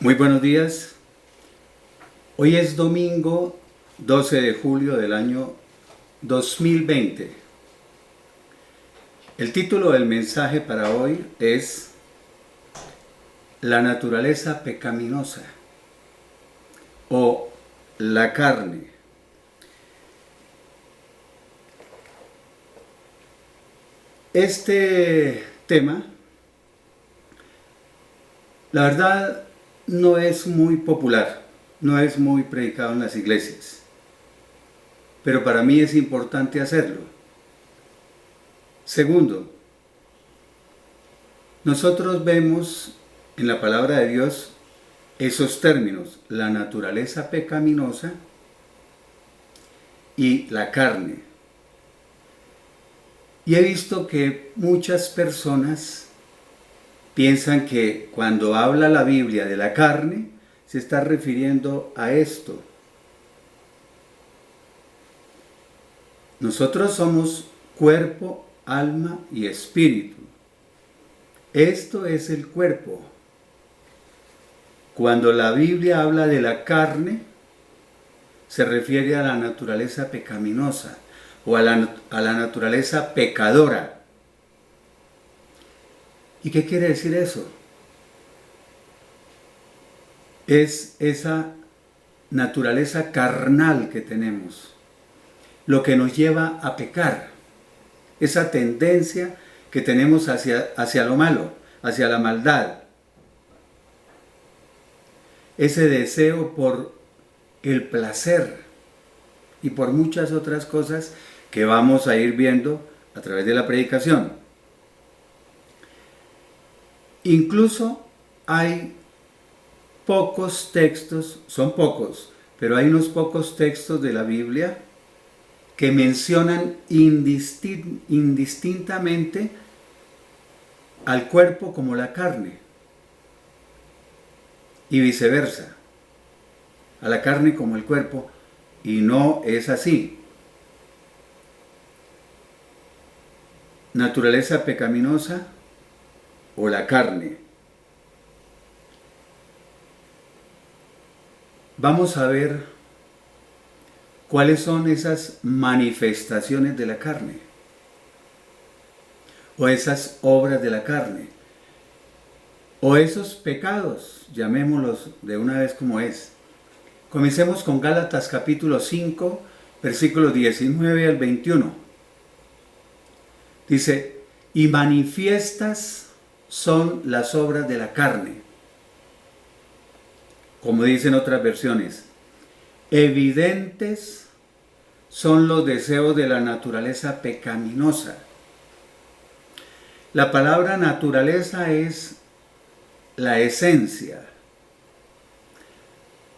Muy buenos días. Hoy es domingo 12 de julio del año 2020. El título del mensaje para hoy es La naturaleza pecaminosa o la carne. Este tema, la verdad, no es muy popular, no es muy predicado en las iglesias, pero para mí es importante hacerlo. Segundo, nosotros vemos en la palabra de Dios esos términos, la naturaleza pecaminosa y la carne. Y he visto que muchas personas piensan que cuando habla la Biblia de la carne, se está refiriendo a esto. Nosotros somos cuerpo, alma y espíritu. Esto es el cuerpo. Cuando la Biblia habla de la carne, se refiere a la naturaleza pecaminosa o a la naturaleza pecadora. ¿Y qué quiere decir eso? Es esa naturaleza carnal que tenemos, lo que nos lleva a pecar, esa tendencia que tenemos hacia lo malo, hacia la maldad, ese deseo por el placer y por muchas otras cosas que vamos a ir viendo a través de la predicación. Incluso hay pocos textos, son pocos, pero hay unos pocos textos de la Biblia que mencionan indistintamente al cuerpo como la carne y viceversa, a la carne como el cuerpo, y no es así. Naturaleza pecaminosa o la carne. Vamos a ver cuáles son esas manifestaciones de la carne o esas obras de la carne o esos pecados, llamémoslos de una vez como es. Comencemos con Gálatas capítulo 5, versículos 19 al 21. Dice, y manifiestas son las obras de la carne, como dicen otras versiones. Evidentes son los deseos de la naturaleza pecaminosa. La palabra naturaleza es la esencia.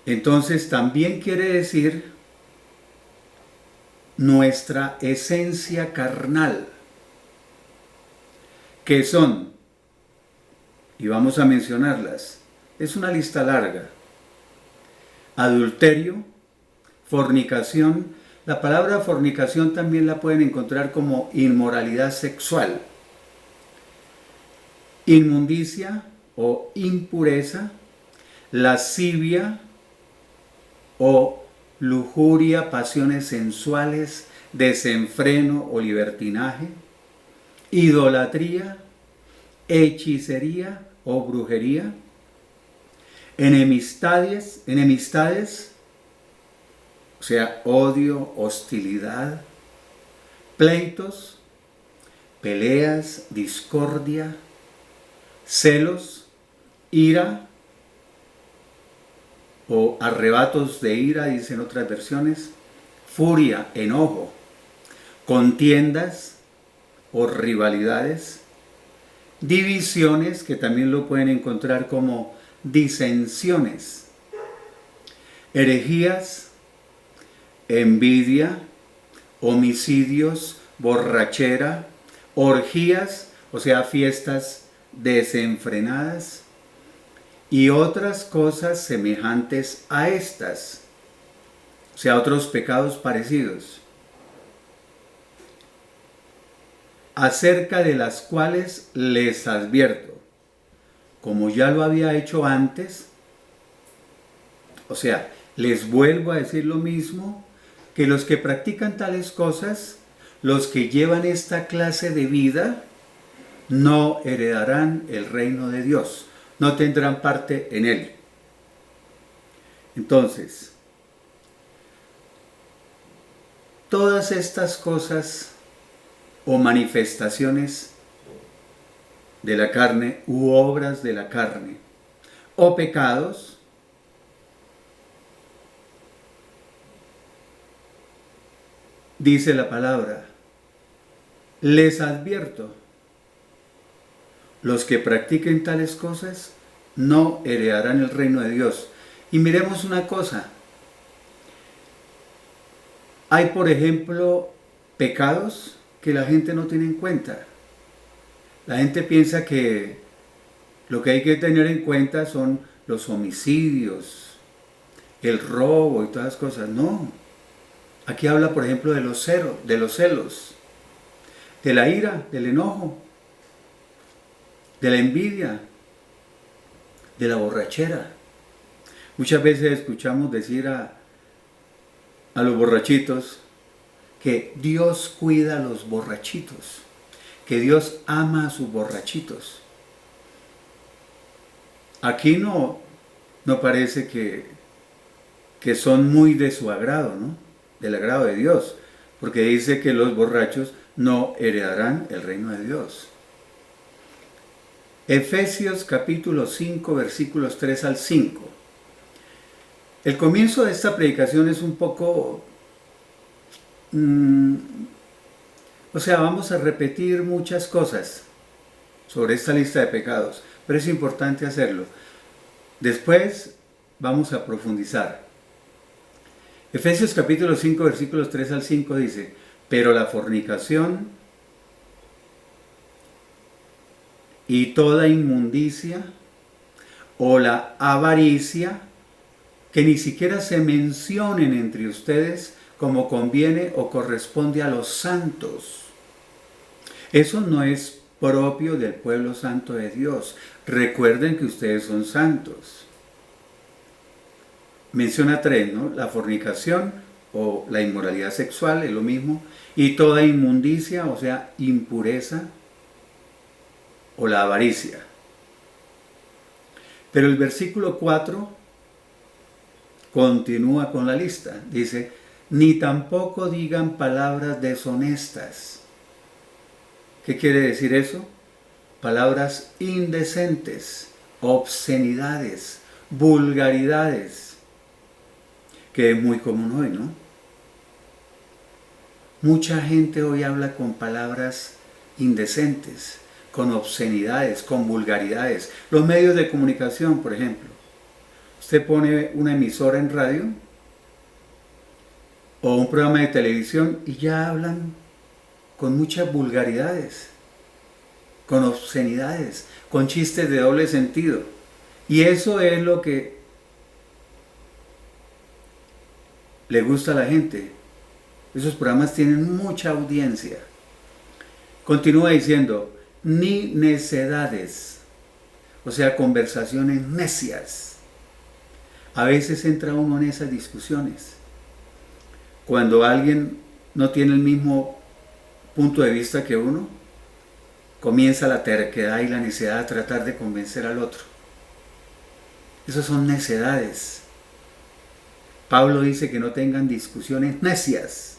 Entonces también quiere decir nuestra esencia carnal, que son, y vamos a mencionarlas, es una lista larga: adulterio, fornicación. La palabra fornicación también la pueden encontrar como inmoralidad sexual, inmundicia o impureza, lascivia o lujuria, pasiones sensuales, desenfreno o libertinaje, idolatría, hechicería o brujería, enemistades, o sea, odio, hostilidad, pleitos, peleas, discordia, celos, ira o arrebatos de ira, dicen otras versiones, furia, enojo, contiendas o rivalidades, divisiones, que también lo pueden encontrar como disensiones, herejías, envidia, homicidios, borrachera, orgías, o sea, fiestas desenfrenadas, y otras cosas semejantes a estas, o sea, otros pecados parecidos, acerca de las cuales les advierto, como ya lo había hecho antes, O sea, les vuelvo a decir lo mismo, que los que practican tales cosas, los que llevan esta clase de vida, no heredarán el reino de Dios, no tendrán parte en él. Entonces, todas estas cosas o manifestaciones de la carne u obras de la carne o pecados dice la palabra, les advierto, los que practiquen tales cosas no heredarán el reino de Dios. Y miremos una cosa, hay por ejemplo pecados que la gente no tiene en cuenta. La gente piensa que lo que hay que tener en cuenta son los homicidios, el robo y todas las cosas. No. Aquí habla, por ejemplo, de los celos, de la ira, del enojo, de la envidia, de la borrachera. Muchas veces escuchamos decir a los borrachitos que Dios cuida a los borrachitos, que Dios ama a sus borrachitos. Aquí no parece que son muy de su agrado, ¿no? Del agrado de Dios, porque dice que los borrachos no heredarán el reino de Dios. Efesios capítulo 5, versículos 3 al 5. El comienzo de esta predicación es un poco... o sea, vamos a repetir muchas cosas sobre esta lista de pecados, pero es importante hacerlo. Después vamos a profundizar. Efesios capítulo 5, versículos 3 al 5 dice, pero la fornicación y toda inmundicia o la avaricia, que ni siquiera se mencionen entre ustedes como conviene o corresponde a los santos. Eso no es propio del pueblo santo de Dios. Recuerden que ustedes son santos. Menciona 3, ¿no? La fornicación o la inmoralidad sexual, es lo mismo, y toda inmundicia, o sea, impureza o la avaricia. Pero el versículo 4 continúa con la lista. Dice, ni tampoco digan palabras deshonestas. ¿Qué quiere decir eso? Palabras indecentes, obscenidades, vulgaridades, que es muy común hoy, ¿no? Mucha gente hoy habla con palabras indecentes, con obscenidades, con vulgaridades. Los medios de comunicación, por ejemplo. Usted pone una emisora en radio o un programa de televisión y ya hablan con muchas vulgaridades, con obscenidades, con chistes de doble sentido. Y eso es lo que le gusta a la gente. Esos programas tienen mucha audiencia. Continúa diciendo, ni necedades, o sea, conversaciones necias. A veces entra uno en esas discusiones. Cuando alguien no tiene el mismo punto de vista que uno, comienza la terquedad y la necedad a tratar de convencer al otro. Esas son necedades. Pablo dice que no tengan discusiones necias.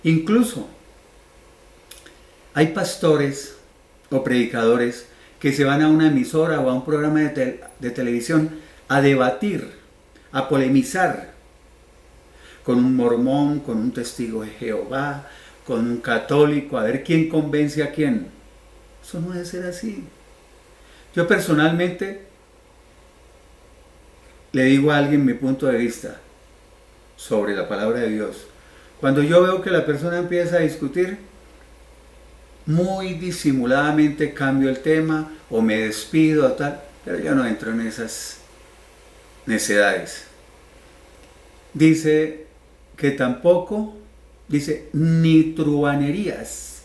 Incluso hay pastores o predicadores que se van a una emisora o a un programa de televisión a debatir, a polemizar con un mormón, con un testigo de Jehová, con un católico, a ver quién convence a quién. Eso no debe ser así. Yo personalmente le digo a alguien mi punto de vista sobre la palabra de Dios. Cuando yo veo que la persona empieza a discutir, muy disimuladamente cambio el tema o me despido o tal, pero yo no entro en esas necedades. Dice que tampoco, dice, ni truhanerías.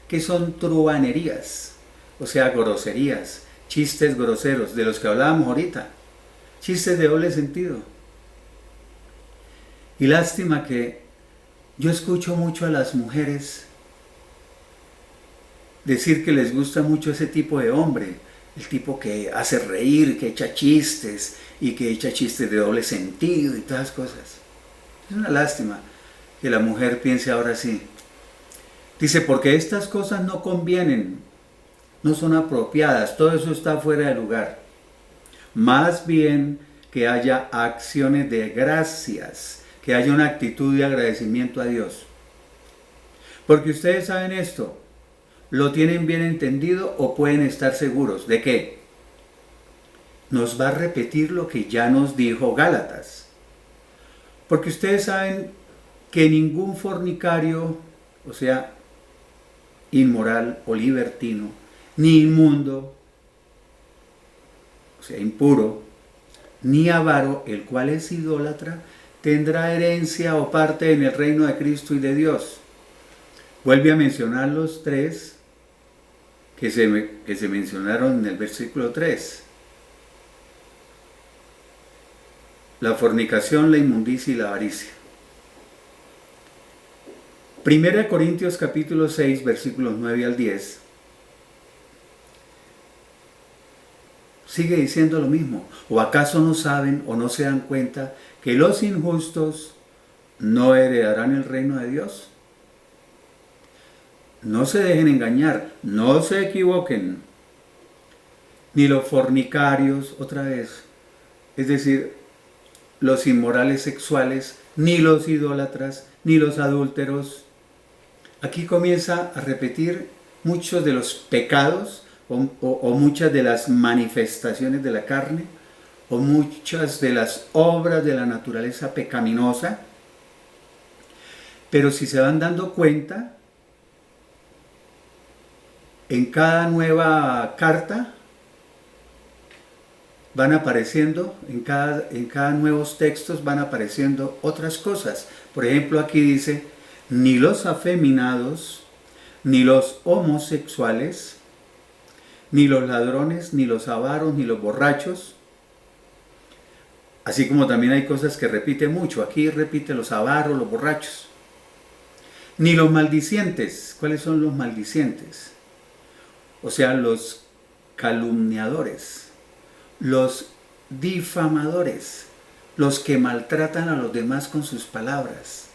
¿Qué son truhanerías? O sea, groserías, chistes groseros, de los que hablábamos ahorita. chistes de doble sentido. Y lástima que yo escucho mucho a las mujeres decir que les gusta mucho ese tipo de hombre, el tipo que hace reír, que echa chistes y que echa chistes de doble sentido y todas las cosas. Es una lástima que la mujer piense ahora así. Dice, porque estas cosas no convienen, no son apropiadas, todo eso está fuera de lugar. Más bien que haya acciones de gracias, que haya una actitud de agradecimiento a Dios. Porque ustedes saben esto, lo tienen bien entendido o pueden estar seguros de que nos va a repetir lo que ya nos dijo Gálatas. Porque ustedes saben que ningún fornicario, o sea, inmoral o libertino, ni inmundo, o sea, impuro, ni avaro, el cual es idólatra, tendrá herencia o parte en el reino de Cristo y de Dios. Vuelve a mencionar los tres que se mencionaron en el versículo 3. La fornicación, la inmundicia y la avaricia. 1 Corintios capítulo 6, versículos 9 al 10. Sigue diciendo lo mismo. ¿O acaso no saben o no se dan cuenta que los injustos no heredarán el reino de Dios? No se dejen engañar, no se equivoquen. Ni los fornicarios, otra vez, es decir, los inmorales sexuales, ni los idólatras, ni los adúlteros. Aquí comienza a repetir muchos de los pecados o muchas de las manifestaciones de la carne o muchas de las obras de la naturaleza pecaminosa. Pero si se van dando cuenta, en cada nueva carta van apareciendo, en cada nuevos textos van apareciendo otras cosas. Por ejemplo, aquí dice, ni los afeminados, ni los homosexuales, ni los ladrones, ni los avaros, ni los borrachos. Así como también hay cosas que repite mucho. Aquí repite los avaros, los borrachos. Ni los maldicientes. ¿Cuáles son los maldicientes? O sea, los calumniadores, los difamadores, los que maltratan a los demás con sus palabras.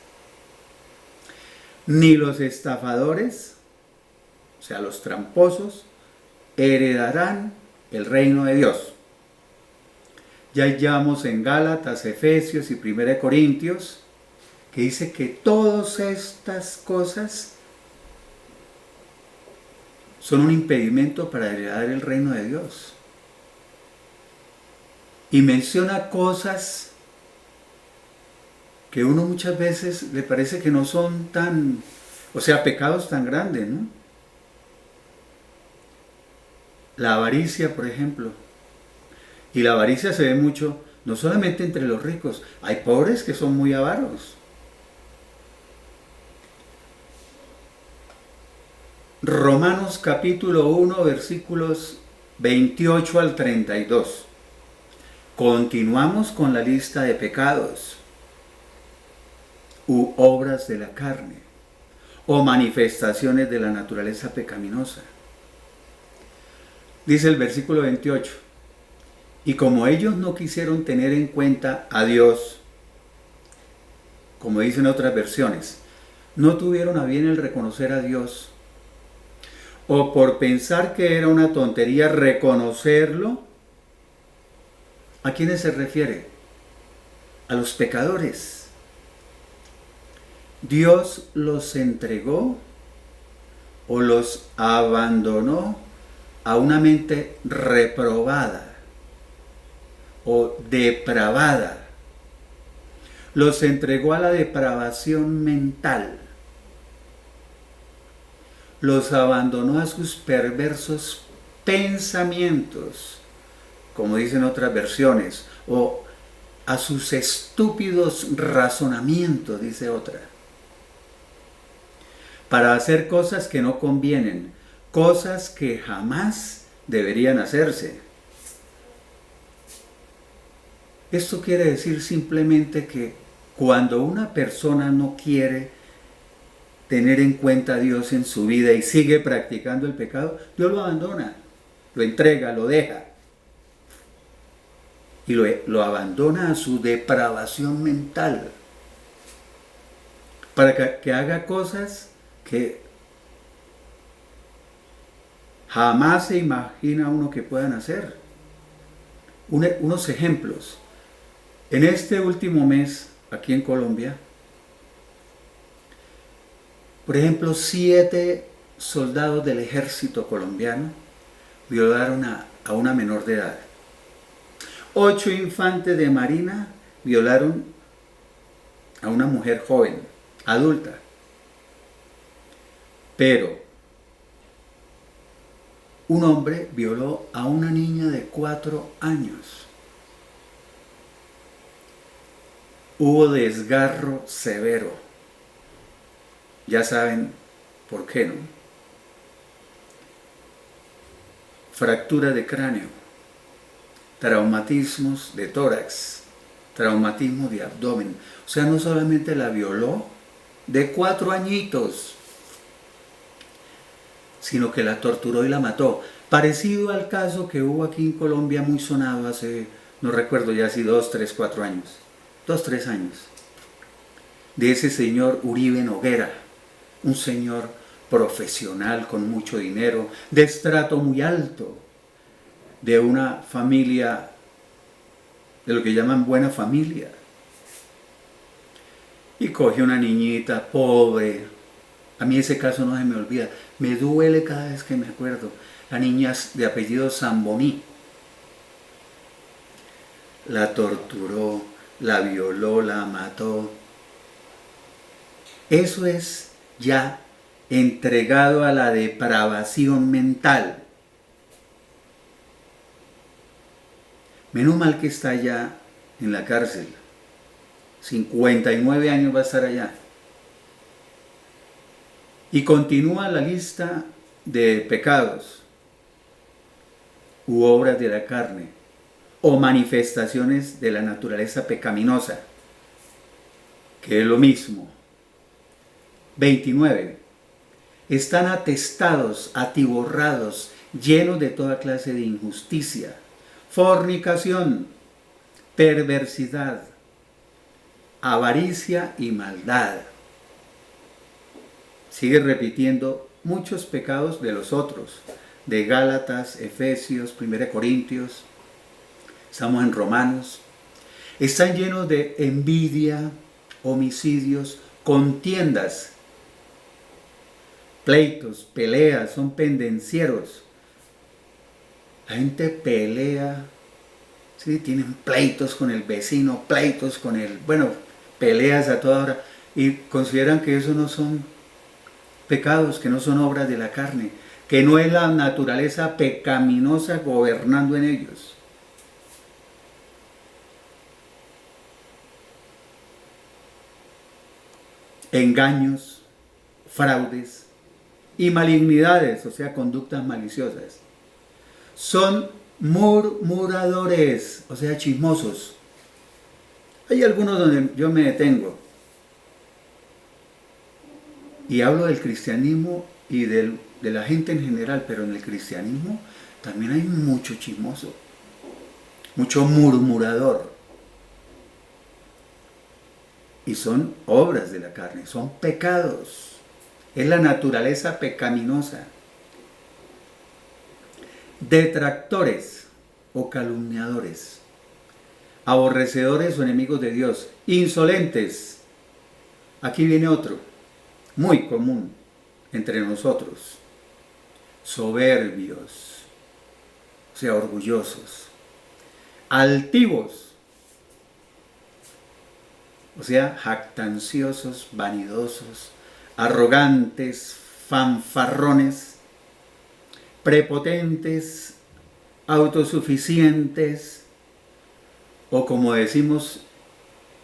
Ni los estafadores, o sea, los tramposos, heredarán el reino de Dios. Ya llevamos en Gálatas, Efesios y 1 Corintios, que dice que todas estas cosas son un impedimento para heredar el reino de Dios. Y menciona cosas que uno muchas veces le parece que no son tan, o sea, pecados tan grandes, ¿no? La avaricia, por ejemplo. Y la avaricia se ve mucho, no solamente entre los ricos, hay pobres que son muy avaros. Romanos capítulo 1, versículos 28 al 32. Continuamos con la lista de pecados u obras de la carne o manifestaciones de la naturaleza pecaminosa. Dice el versículo 28, y como ellos no quisieron tener en cuenta a Dios, como dicen otras versiones, no tuvieron a bien el reconocer a Dios, o por pensar que era una tontería reconocerlo, ¿a quiénes se refiere? A los pecadores. Dios los entregó o los abandonó a una mente reprobada o depravada. Los entregó a la depravación mental. Los abandonó a sus perversos pensamientos, como dicen otras versiones, o a sus estúpidos razonamientos, dice otra, para hacer cosas que no convienen, cosas que jamás deberían hacerse. Esto quiere decir simplemente que cuando una persona no quiere tener en cuenta a Dios en su vida y sigue practicando el pecado, Dios lo abandona, lo entrega, lo deja. Y lo abandona a su depravación mental para que haga cosas que jamás se imagina uno que puedan hacer. Unos ejemplos. En este último mes, aquí en Colombia, por ejemplo, 7 soldados del ejército colombiano violaron a una menor de edad. 8 infantes de marina violaron a una mujer joven, adulta. Pero un hombre violó a una niña de 4 años. Hubo desgarro severo. Ya saben por qué, ¿no? Fractura de cráneo, traumatismos de tórax, traumatismo de abdomen. O sea, no solamente la violó de 4 añitos, sino que la torturó y la mató. Parecido al caso que hubo aquí en Colombia, muy sonado hace, no recuerdo ya si 2, 3, 4 años. 2, 3 años. De ese señor Uribe Noguera, un señor profesional con mucho dinero, de estrato muy alto, de una familia, de lo que llaman buena familia. Y coge una niñita pobre. A mí ese caso no se me olvida. Me duele cada vez que me acuerdo. La niña de apellido Zamboní. La torturó, la violó, la mató. Eso es ya entregado a la depravación mental. Menos mal que está allá en la cárcel. 59 años va a estar allá. Y continúa la lista de pecados u obras de la carne o manifestaciones de la naturaleza pecaminosa, que es lo mismo. 29. Están atestados, atiborrados, llenos de toda clase de injusticia, fornicación, perversidad, avaricia y maldad. Sigue repitiendo muchos pecados de los otros, de Gálatas, Efesios, 1 Corintios, estamos en Romanos. Están llenos de envidia, homicidios, contiendas, pleitos, peleas, son pendencieros. La gente pelea, ¿sí? Tienen pleitos con el vecino, pleitos con el, peleas a toda hora y consideran que eso no son pecados, que no son obras de la carne, que no es la naturaleza pecaminosa gobernando en ellos. Engaños, fraudes y malignidades, o sea, conductas maliciosas. Son murmuradores, o sea, chismosos. Hay algunos donde yo me detengo y hablo del cristianismo y de la gente en general, pero en el cristianismo también hay mucho chismoso, mucho murmurador. Y son obras de la carne, son pecados. Es la naturaleza pecaminosa. Detractores o calumniadores, aborrecedores o enemigos de Dios, insolentes. Aquí viene otro, muy común entre nosotros. Soberbios, o sea, orgullosos. Altivos, o sea, jactanciosos, vanidosos, arrogantes, fanfarrones, prepotentes, autosuficientes, o como decimos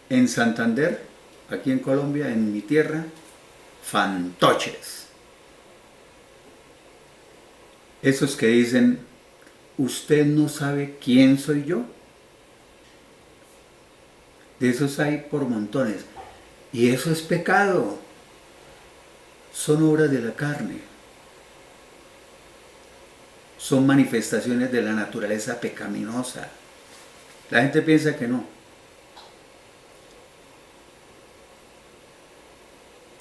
en Santander, aquí en Colombia, en mi tierra, fantoches. Esos que dicen, ¿usted no sabe quién soy yo? De esos hay por montones. Y eso es pecado. Son obras de la carne. Son manifestaciones de la naturaleza pecaminosa. La gente piensa que no.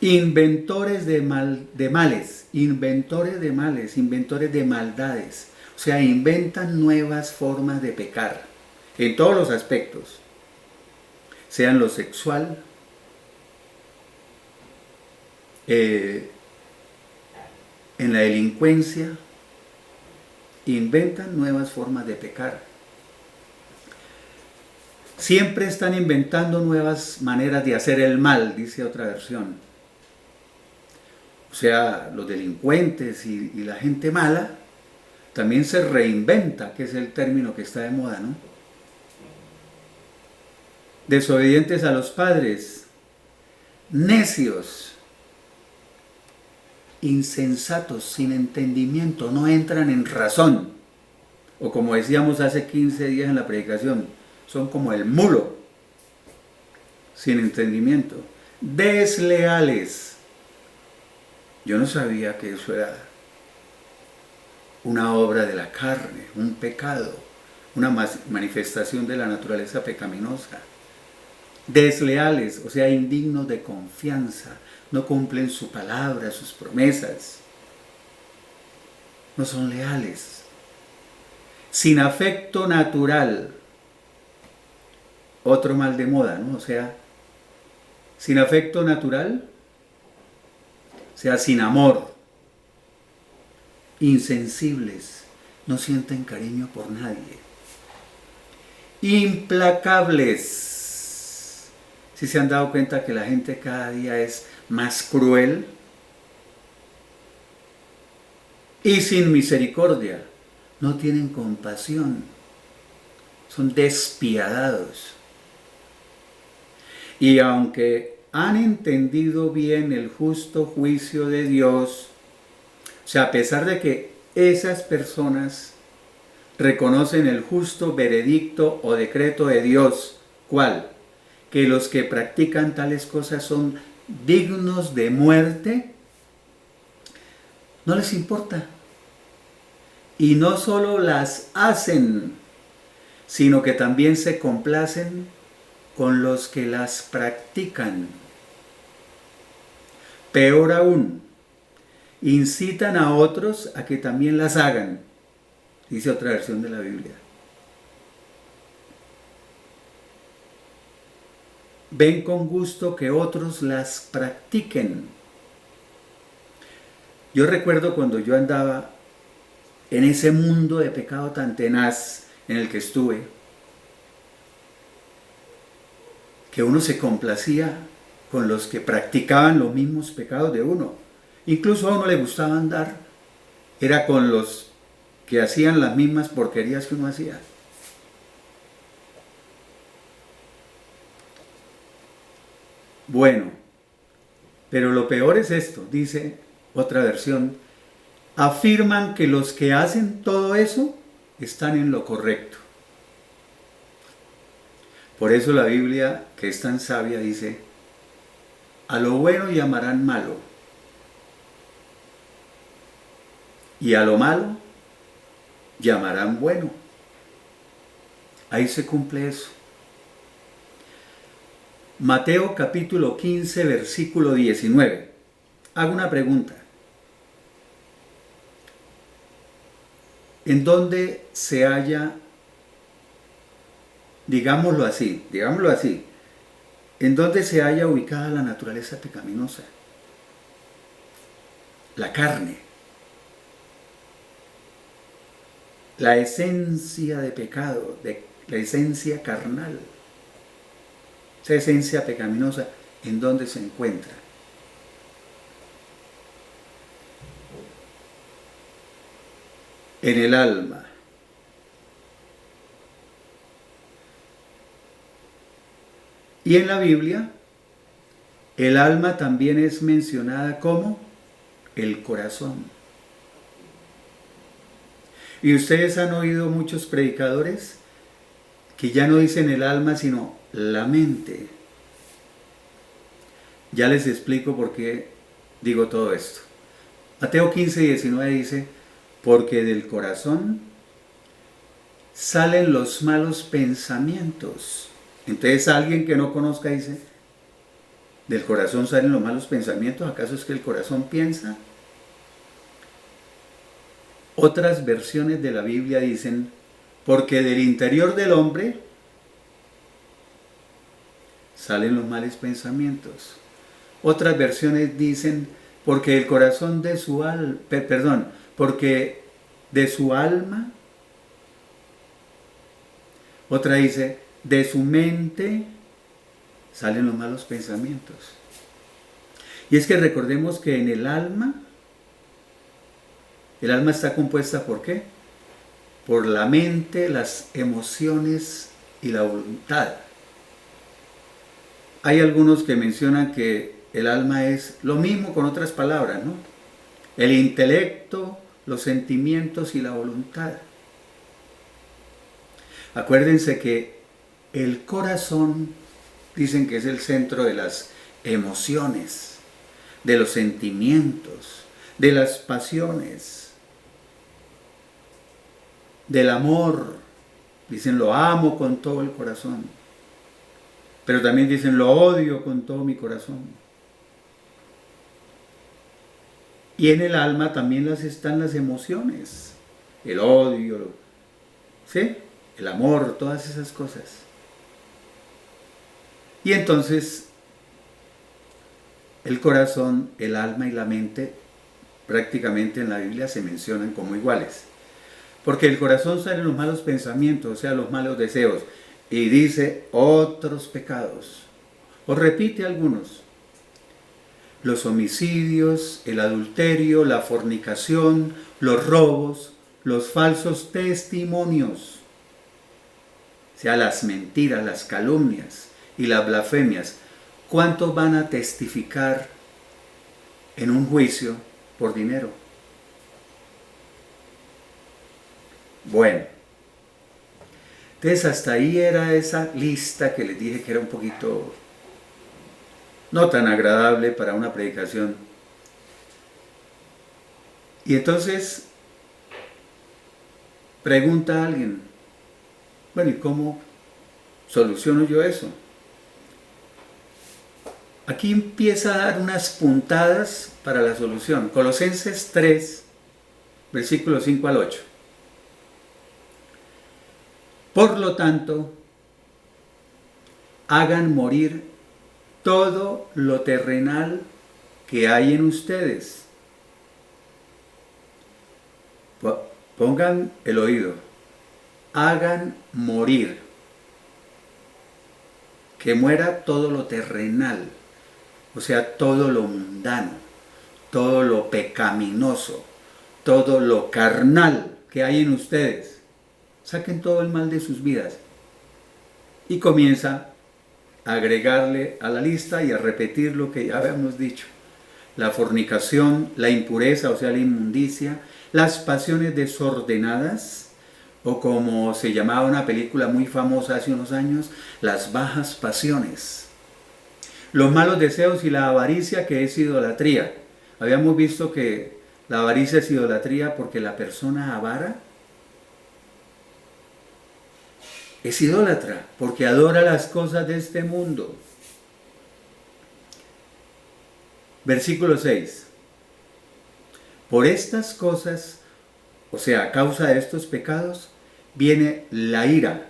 Inventores de males, inventores de males, inventores de maldades. O sea, inventan nuevas formas de pecar en todos los aspectos, sean lo sexual, en la delincuencia, inventan nuevas formas de pecar. Siempre están inventando nuevas maneras de hacer el mal, dice otra versión. O sea, los delincuentes y la gente mala también se reinventa, que es el término que está de moda, ¿no? Desobedientes a los padres, necios, insensatos, sin entendimiento, no entran en razón. O como decíamos hace 15 días en la predicación, son como el mulo, sin entendimiento. Desleales. Yo no sabía que eso era una obra de la carne, un pecado, una manifestación de la naturaleza pecaminosa. Desleales, o sea, indignos de confianza, no cumplen su palabra, sus promesas, no son leales. Sin afecto natural, otro mal de moda, ¿no? O sea, sin afecto natural, o sea, sin amor, insensibles, no sienten cariño por nadie. Implacables. ¿Sí se han dado cuenta que la gente cada día es más cruel? Y sin misericordia, no tienen compasión, son despiadados. Y aunque han entendido bien el justo juicio de Dios, o sea, a pesar de que esas personas reconocen el justo veredicto o decreto de Dios, ¿cuál? Que los que practican tales cosas son dignos de muerte, no les importa. Y no solo las hacen, sino que también se complacen con los que las practican. Peor aún, incitan a otros a que también las hagan, dice otra versión de la Biblia. Ven con gusto que otros las practiquen. Yo recuerdo cuando yo andaba en ese mundo de pecado tan tenaz en el que estuve, que uno se complacía con los que practicaban los mismos pecados de uno. Incluso a uno le gustaba andar, era con los que hacían las mismas porquerías que uno hacía. Bueno, pero lo peor es esto, dice otra versión, afirman que los que hacen todo eso están en lo correcto. Por eso la Biblia, que es tan sabia, dice, a lo bueno llamarán malo, y a lo malo llamarán bueno. Ahí se cumple eso. Mateo capítulo 15, versículo 19. Hago una pregunta. ¿En dónde se halla, digámoslo así, en dónde se halla ubicada la naturaleza pecaminosa? La carne. La esencia de pecado, la esencia carnal. Esa esencia pecaminosa, ¿en dónde se encuentra? En el alma. Y en la Biblia, el alma también es mencionada como el corazón. Y ustedes han oído muchos predicadores que ya no dicen el alma, sino la mente. Ya les explico por qué digo todo esto. Mateo 15:19 dice, porque del corazón salen los malos pensamientos. Entonces alguien que no conozca dice, del corazón salen los malos pensamientos, ¿acaso es que el corazón piensa? Otras versiones de la Biblia dicen, porque del interior del hombre salen los malos pensamientos. Otras versiones dicen, porque el corazón de su alma, porque de su alma. Otra dice, de su mente salen los malos pensamientos. Y es que recordemos que en el alma está compuesta ¿por qué? Por la mente, las emociones y la voluntad. Hay algunos que mencionan que el alma es lo mismo con otras palabras, ¿no? El intelecto, los sentimientos y la voluntad. Acuérdense que el corazón, dicen que es el centro de las emociones, de los sentimientos, de las pasiones, del amor. Dicen, lo amo con todo el corazón. Pero también dicen, lo odio con todo mi corazón. Y en el alma también están las emociones. El odio, ¿sí? El amor, todas esas cosas. Y entonces, el corazón, el alma y la mente, prácticamente en la Biblia se mencionan como iguales. Porque el corazón salen los malos pensamientos, o sea, los malos deseos. Y dice otros pecados. O repite algunos. Los homicidios, el adulterio, la fornicación, los robos, los falsos testimonios. O sea, las mentiras, las calumnias y las blasfemias. ¿Cuántos van a testificar en un juicio por dinero? Bueno, entonces hasta ahí era esa lista que les dije que era un poquito no tan agradable para una predicación. Y entonces pregunta a alguien, bueno, ¿y cómo soluciono yo eso? Aquí empieza a dar unas puntadas para la solución. Colosenses 3, versículos 5 al 8. Por lo tanto, hagan morir todo lo terrenal que hay en ustedes. Pongan el oído. Hagan morir. Que muera todo lo terrenal. O sea, todo lo mundano, todo lo pecaminoso, todo lo carnal que hay en ustedes. Saquen todo el mal de sus vidas. Y comienza a agregarle a la lista y a repetir lo que ya habíamos dicho. La fornicación, la impureza, o sea, la inmundicia, las pasiones desordenadas, o como se llamaba una película muy famosa hace unos años, las bajas pasiones. Los malos deseos y la avaricia, que es idolatría. Habíamos visto que la avaricia es idolatría porque la persona avara es idólatra, porque adora las cosas de este mundo. Versículo 6. Por estas cosas, o sea, a causa de estos pecados, viene la ira,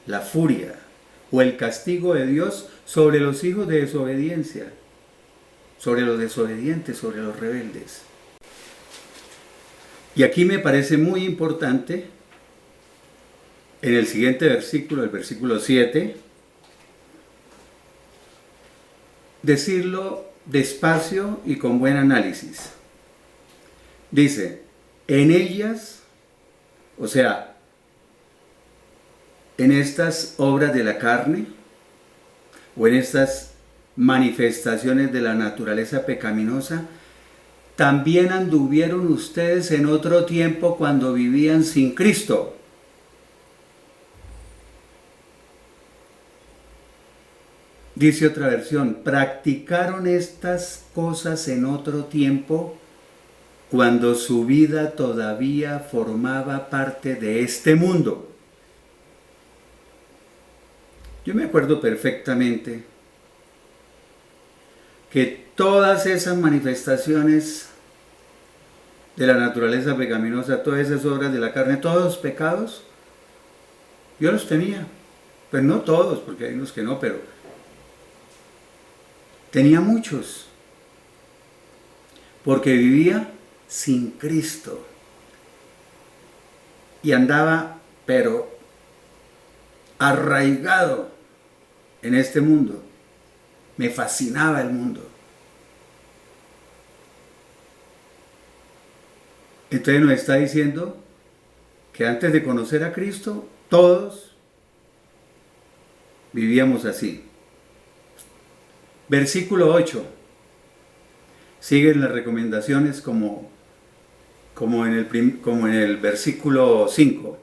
la furia o el castigo de Dios sobre los hijos de desobediencia, sobre los desobedientes, sobre los rebeldes. Y aquí me parece muy importante, en el siguiente versículo, el versículo 7, decirlo despacio y con buen análisis. Dice, en ellas, o sea, en estas obras de la carne, o en estas manifestaciones de la naturaleza pecaminosa, también anduvieron ustedes en otro tiempo cuando vivían sin Cristo. Dice otra versión, practicaron estas cosas en otro tiempo cuando su vida todavía formaba parte de este mundo. Yo me acuerdo perfectamente que todas esas manifestaciones de la naturaleza pecaminosa, todas esas obras de la carne, todos los pecados, yo los tenía. Pues no todos, porque hay unos que no, pero tenía muchos. Porque vivía sin Cristo. Y andaba, pero arraigado en este mundo. Me fascinaba el mundo. Entonces nos está diciendo que antes de conocer a Cristo, todos vivíamos así. Versículo 8. Siguen las recomendaciones como en el versículo 5.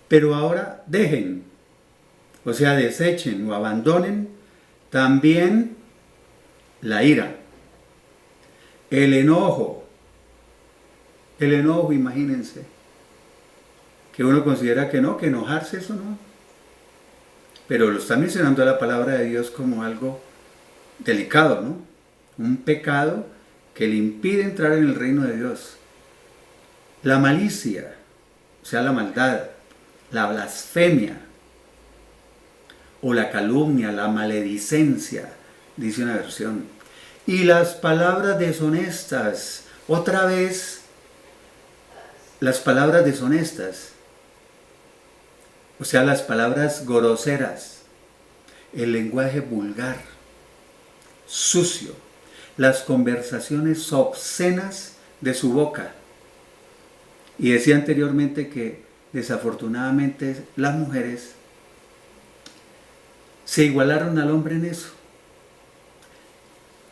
Pero ahora dejen, o sea, desechen o abandonen también la ira, el enojo. El enojo, imagínense, que uno considera que no, que enojarse, eso no. Pero lo está mencionando la palabra de Dios como algo delicado, ¿no? Un pecado que le impide entrar en el reino de Dios. La malicia, o sea, la maldad, la blasfemia, o la calumnia, la maledicencia, dice una versión. Y las palabras deshonestas, otra vez, las palabras deshonestas, o sea, las palabras groseras, el lenguaje vulgar, sucio, las conversaciones obscenas de su boca. Y decía anteriormente que desafortunadamente las mujeres se igualaron al hombre en eso.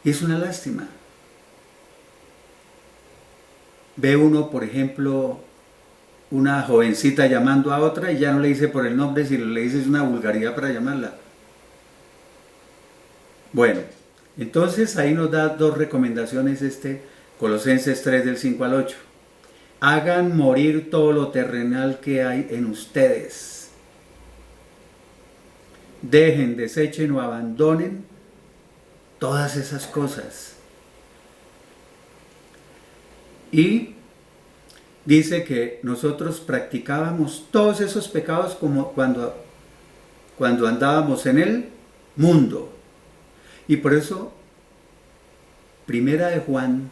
Y es una lástima. Ve uno, por ejemplo, una jovencita llamando a otra y ya no le dice por el nombre, si le dice es una vulgaridad para llamarla. Bueno, entonces ahí nos da dos recomendaciones Colosenses 3 del 5 al 8. Hagan morir todo lo terrenal que hay en ustedes. Dejen, desechen o abandonen todas esas cosas. Y dice que nosotros practicábamos todos esos pecados como cuando andábamos en el mundo. Y por eso, Primera de Juan,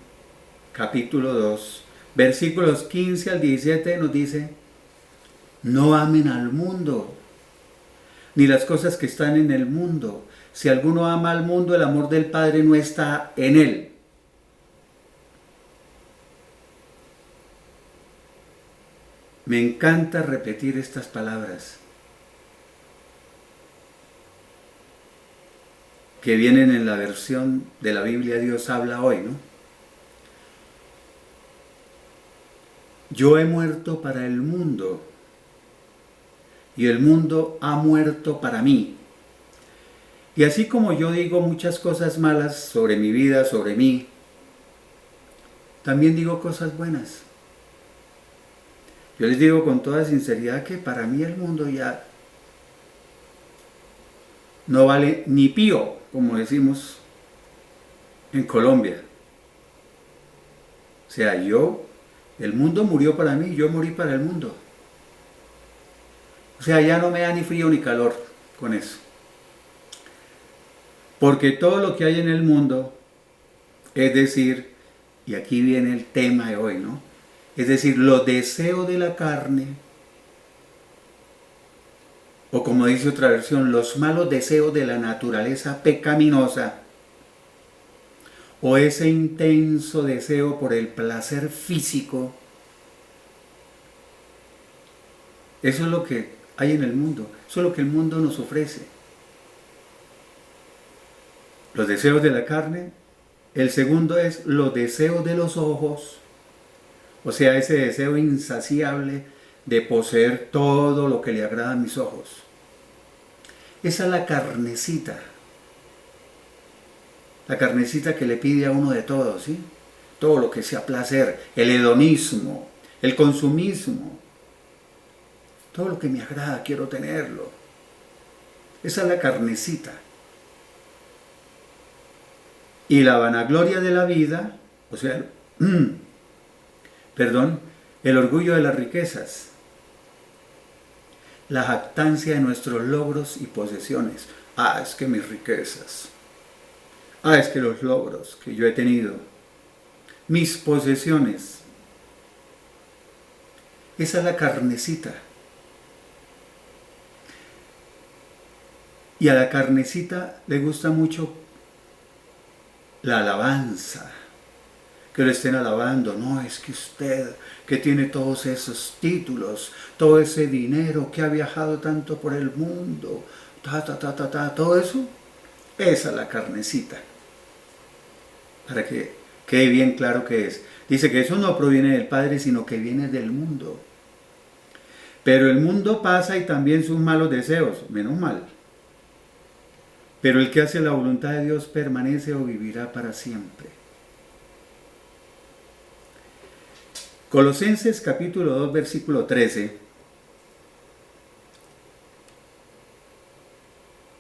capítulo 2, versículos 15 al 17 nos dice, no amen al mundo, ni las cosas que están en el mundo. Si alguno ama al mundo, el amor del Padre no está en él. Me encanta repetir estas palabras que vienen en la versión de la Biblia Dios habla hoy, ¿no? Yo he muerto para el mundo y el mundo ha muerto para mí. Y así como yo digo muchas cosas malas sobre mi vida, sobre mí, también digo cosas buenas. Yo les digo con toda sinceridad que para mí el mundo ya no vale ni pío, como decimos en Colombia. O sea, el mundo murió para mí, yo morí para el mundo. O sea, ya no me da ni frío ni calor con eso. Porque todo lo que hay en el mundo, es decir, y aquí viene el tema de hoy, ¿no? Es decir, los deseos de la carne, o como dice otra versión, los malos deseos de la naturaleza pecaminosa, o ese intenso deseo por el placer físico, eso es lo que hay en el mundo, eso es lo que el mundo nos ofrece. Los deseos de la carne. El segundo es los deseos de los ojos, o sea, ese deseo insaciable de poseer todo lo que le agrada a mis ojos. Esa es la carnecita, La carnecita que le pide a uno de todo, ¿sí? Todo lo que sea placer, el hedonismo, el consumismo, todo lo que me agrada, quiero tenerlo. Esa es la carnecita. Y la vanagloria de la vida, o sea, perdón, el orgullo de las riquezas, la jactancia de nuestros logros y posesiones. Ah, es que mis riquezas. Ah, es que los logros que yo he tenido, mis posesiones. Esa es la carnecita. Y a la carnecita le gusta mucho la alabanza, que lo estén alabando. No, es que usted, que tiene todos esos títulos, todo ese dinero, que ha viajado tanto por el mundo, todo eso, esa es la carnecita. Para que quede bien claro que es. Dice que eso no proviene del Padre, sino que viene del mundo. Pero el mundo pasa y también sus malos deseos, menos mal. Pero el que hace la voluntad de Dios permanece o vivirá para siempre. Colosenses capítulo 2, versículo 13,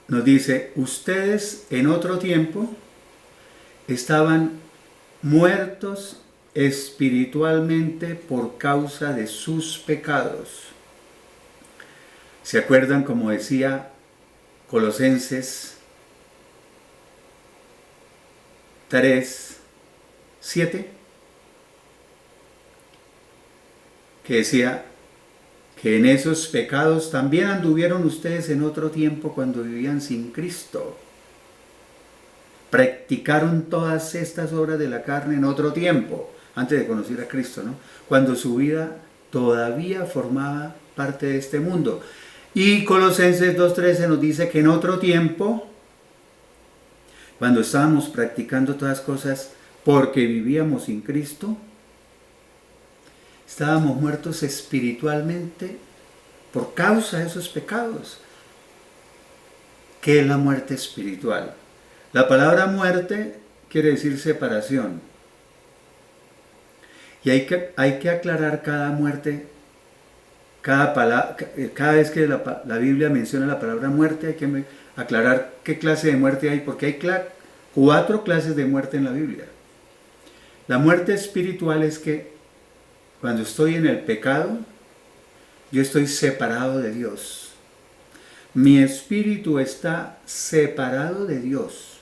nos dice, ustedes en otro tiempo estaban muertos espiritualmente por causa de sus pecados. ¿Se acuerdan como decía Colosenses 3, 7? Que decía que en esos pecados también anduvieron ustedes en otro tiempo cuando vivían sin Cristo. Practicaron todas estas obras de la carne en otro tiempo, antes de conocer a Cristo, ¿no? Cuando su vida todavía formaba parte de este mundo. Y Colosenses 2.13 nos dice que en otro tiempo, cuando estábamos practicando todas las cosas porque vivíamos sin Cristo, estábamos muertos espiritualmente por causa de esos pecados. ¿Qué es la muerte espiritual? La palabra muerte quiere decir separación. Y hay que aclarar cada muerte, cada vez que la Biblia menciona la palabra muerte, hay que aclarar qué clase de muerte hay, porque hay 4 clases de muerte en la Biblia. La muerte espiritual es que cuando estoy en el pecado, yo estoy separado de Dios. Mi espíritu está separado de Dios.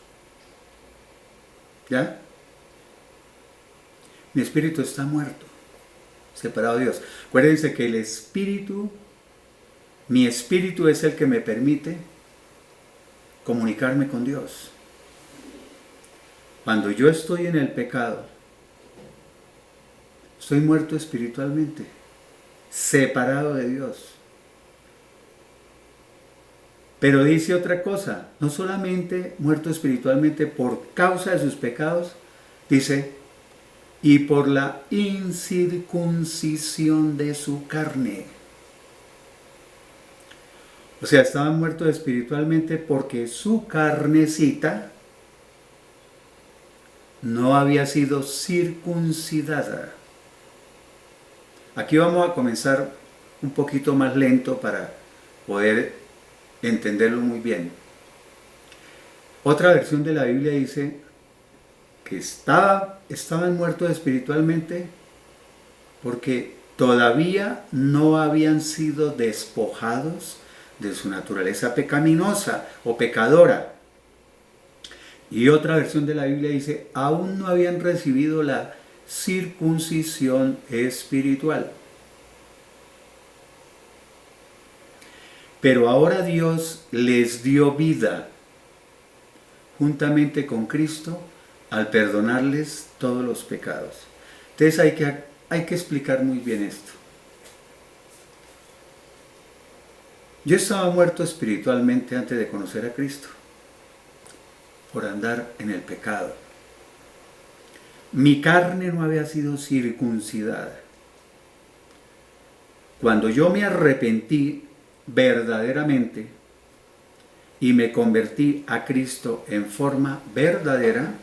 ¿Ya? Mi espíritu está muerto, separado de Dios. Acuérdense que mi espíritu es el que me permite comunicarme con Dios. Cuando yo estoy en el pecado, estoy muerto espiritualmente, separado de Dios. Pero dice otra cosa, no solamente muerto espiritualmente por causa de sus pecados, dice, y por la incircuncisión de su carne. O sea, estaban muertos espiritualmente porque su carnecita no había sido circuncidada. Aquí vamos a comenzar un poquito más lento para poder entenderlo muy bien. Otra versión de la Biblia dice que estaban muertos espiritualmente porque todavía no habían sido despojados de su naturaleza pecaminosa o pecadora. Y otra versión de la Biblia dice, aún no habían recibido la circuncisión espiritual. Pero ahora Dios les dio vida juntamente con Cristo al perdonarles todos los pecados. Entonces hay que explicar muy bien esto. Yo estaba muerto espiritualmente antes de conocer a Cristo, por andar en el pecado. Mi carne no había sido circuncidada. Cuando yo me arrepentí verdaderamente, y me convertí a Cristo en forma verdadera,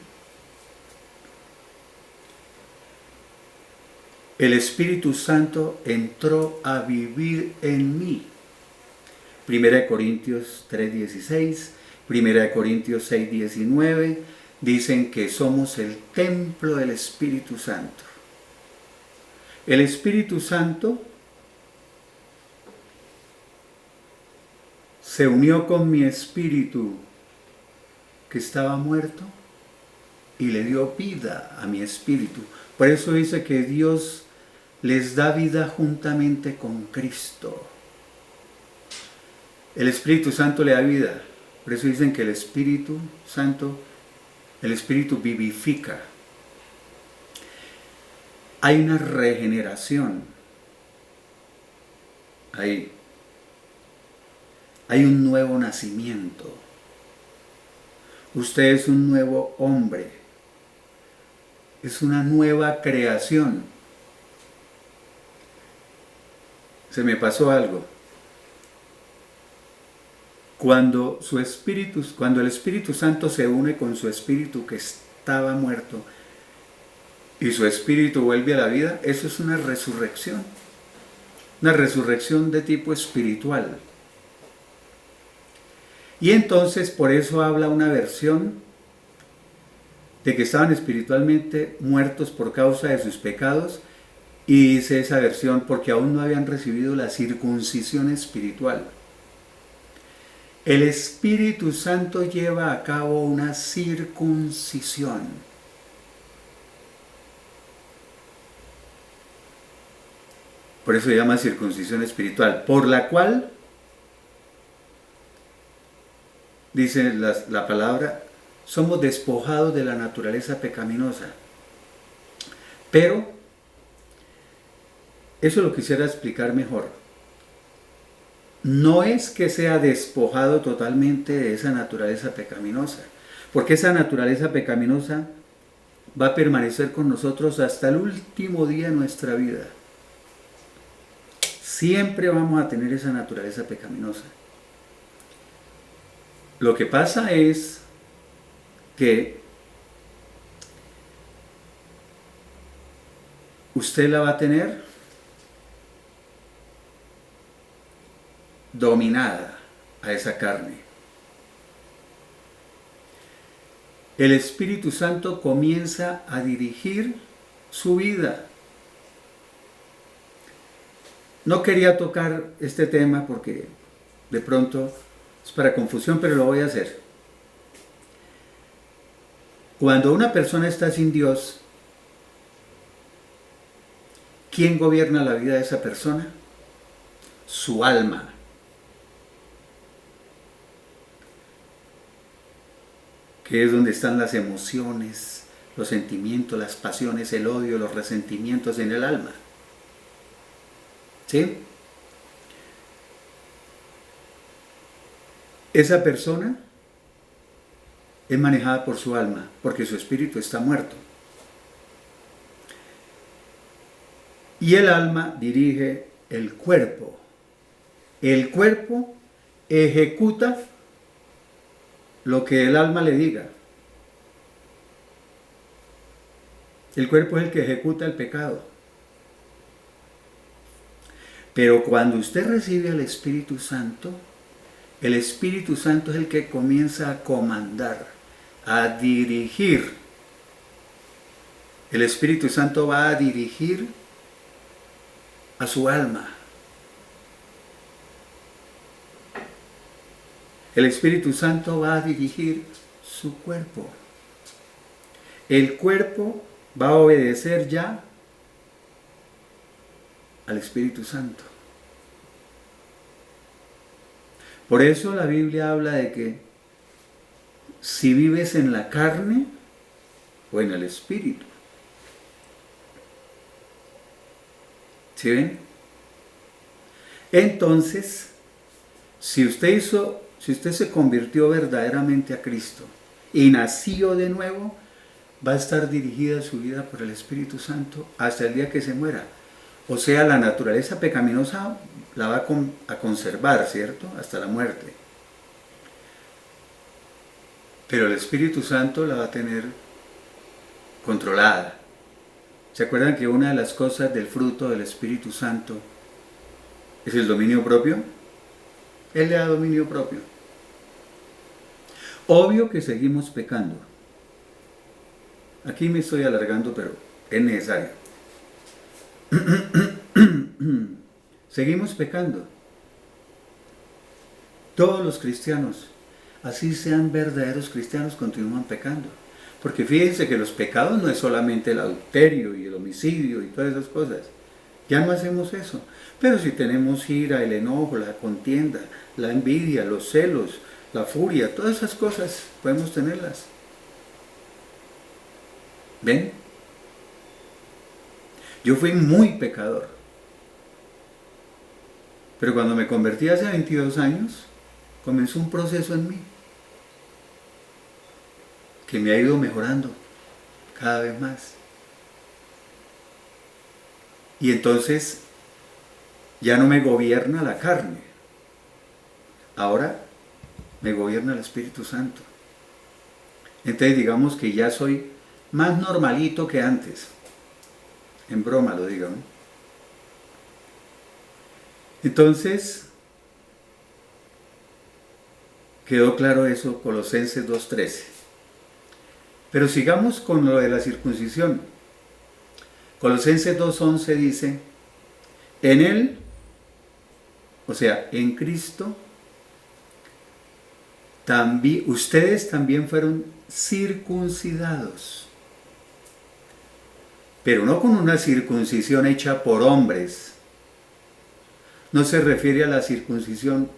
el Espíritu Santo entró a vivir en mí. 1 Corintios 3:16, 1 Corintios 6:19 dicen que somos el templo del Espíritu Santo. El Espíritu Santo se unió con mi espíritu que estaba muerto y le dio vida a mi espíritu. Por eso dice que Dios les da vida juntamente con Cristo. El Espíritu Santo le da vida. Por eso dicen que el Espíritu Santo, el Espíritu vivifica. Hay una regeneración ahí. Hay un nuevo nacimiento. Usted es un nuevo hombre. Es una nueva creación. Se me pasó algo. Cuando el Espíritu Santo se une con su espíritu que estaba muerto y su espíritu vuelve a la vida, eso es una resurrección. Una resurrección de tipo espiritual. Y entonces por eso habla una versión de que estaban espiritualmente muertos por causa de sus pecados, y dice esa versión porque aún no habían recibido la circuncisión espiritual. El Espíritu Santo lleva a cabo una circuncisión. Por eso se llama circuncisión espiritual, por la cual dice la palabra, somos despojados de la naturaleza pecaminosa. Pero, eso lo quisiera explicar mejor. No es que sea despojado totalmente de esa naturaleza pecaminosa, porque esa naturaleza pecaminosa va a permanecer con nosotros hasta el último día de nuestra vida. Siempre vamos a tener esa naturaleza pecaminosa. Lo que pasa es que usted la va a tener dominada a esa carne. El Espíritu Santo comienza a dirigir su vida. No quería tocar este tema porque de pronto es para confusión, pero lo voy a hacer. Cuando una persona está sin Dios, ¿quién gobierna la vida de esa persona? Su alma. Que es donde están las emociones, los sentimientos, las pasiones, el odio, los resentimientos en el alma. ¿Sí? Esa persona es manejada por su alma, porque su espíritu está muerto. Y el alma dirige el cuerpo. El cuerpo ejecuta lo que el alma le diga. El cuerpo es el que ejecuta el pecado. Pero cuando usted recibe al Espíritu Santo, el Espíritu Santo es el que comienza a comandar, a dirigir. El Espíritu Santo va a dirigir a su alma. El Espíritu Santo va a dirigir su cuerpo. El cuerpo va a obedecer ya al Espíritu Santo. Por eso la Biblia habla de que si vives en la carne o en el Espíritu. ¿Sí ven? Entonces, si usted se convirtió verdaderamente a Cristo y nació de nuevo, va a estar dirigida su vida por el Espíritu Santo hasta el día que se muera. O sea, la naturaleza pecaminosa la va a conservar, ¿cierto? Hasta la muerte. Pero el Espíritu Santo la va a tener controlada. ¿Se acuerdan que una de las cosas del fruto del Espíritu Santo es el dominio propio? Él le da dominio propio. Obvio que seguimos pecando. Aquí me estoy alargando, pero es necesario. Seguimos pecando. Todos los cristianos, así sean verdaderos cristianos, continúan pecando. Porque fíjense que los pecados no es solamente el adulterio y el homicidio y todas esas cosas. Ya no hacemos eso. Pero si tenemos ira, el enojo, la contienda, la envidia, los celos, la furia, todas esas cosas podemos tenerlas. ¿Ven? Yo fui muy pecador. Pero cuando me convertí hace 22 años, comenzó un proceso en mí que me ha ido mejorando cada vez más. Y entonces ya no me gobierna la carne. Ahora me gobierna el Espíritu Santo. Entonces digamos que ya soy más normalito que antes. En broma lo digo, ¿no? Entonces, quedó claro eso, Colosenses 2:13. Pero sigamos con lo de la circuncisión. Colosenses 2:11 dice, en Él, o sea, en Cristo, ustedes también fueron circuncidados. Pero no con una circuncisión hecha por hombres. No se refiere a la circuncisión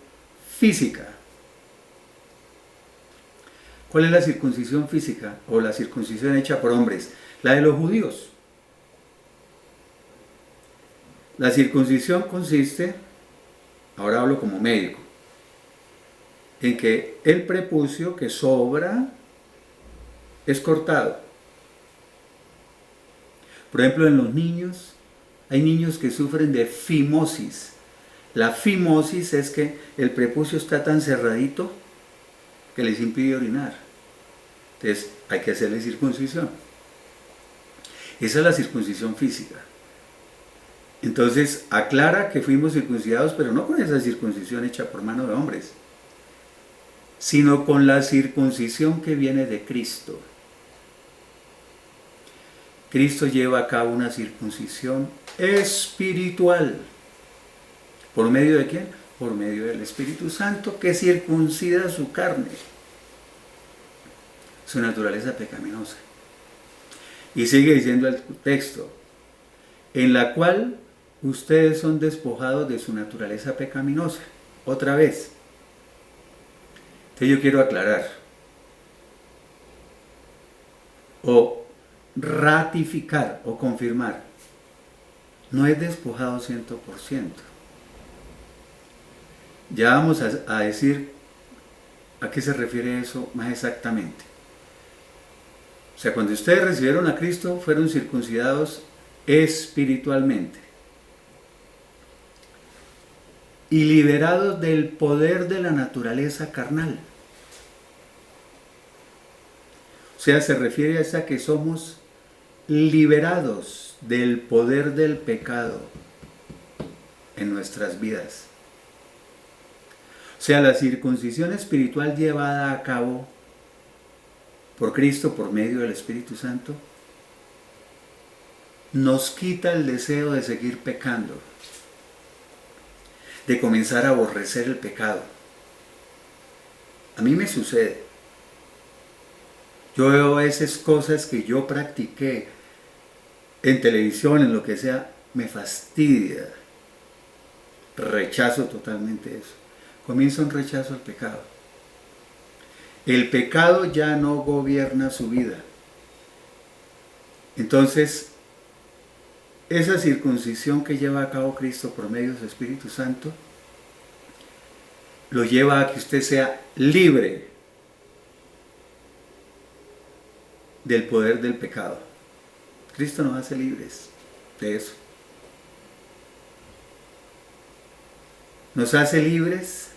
física. ¿Cuál es la circuncisión física o la circuncisión hecha por hombres? La de los judíos. La circuncisión consiste, ahora hablo como médico, en que el prepucio que sobra es cortado. Por ejemplo, en los niños, hay niños que sufren de fimosis. La fimosis es que el prepucio está tan cerradito que les impide orinar. Entonces hay que hacerle circuncisión. Esa es la circuncisión física. Entonces aclara que fuimos circuncidados, pero no con esa circuncisión hecha por mano de hombres, sino con la circuncisión que viene de Cristo. Cristo lleva a cabo una circuncisión espiritual. ¿Por medio de quién? Por medio del Espíritu Santo, que circuncida su carne, su naturaleza pecaminosa. Y sigue diciendo el texto, en la cual ustedes son despojados de su naturaleza pecaminosa. Otra vez. Entonces yo quiero aclarar, o ratificar, o confirmar, no es despojado 100%. Ya vamos a decir a qué se refiere eso más exactamente. O sea, cuando ustedes recibieron a Cristo, fueron circuncidados espiritualmente y liberados del poder de la naturaleza carnal. O sea, se refiere a esa que somos liberados del poder del pecado en nuestras vidas. O sea, la circuncisión espiritual llevada a cabo por Cristo por medio del Espíritu Santo nos quita el deseo de seguir pecando, de comenzar a aborrecer el pecado. A mí me sucede. Yo veo a veces cosas que yo practiqué en televisión, en lo que sea, me fastidia. Rechazo totalmente eso. Comienza un rechazo al pecado. El pecado ya no gobierna su vida. Entonces, esa circuncisión que lleva a cabo Cristo por medio de su Espíritu Santo, lo lleva a que usted sea libre del poder del pecado. Cristo nos hace libres de eso. Nos hace libres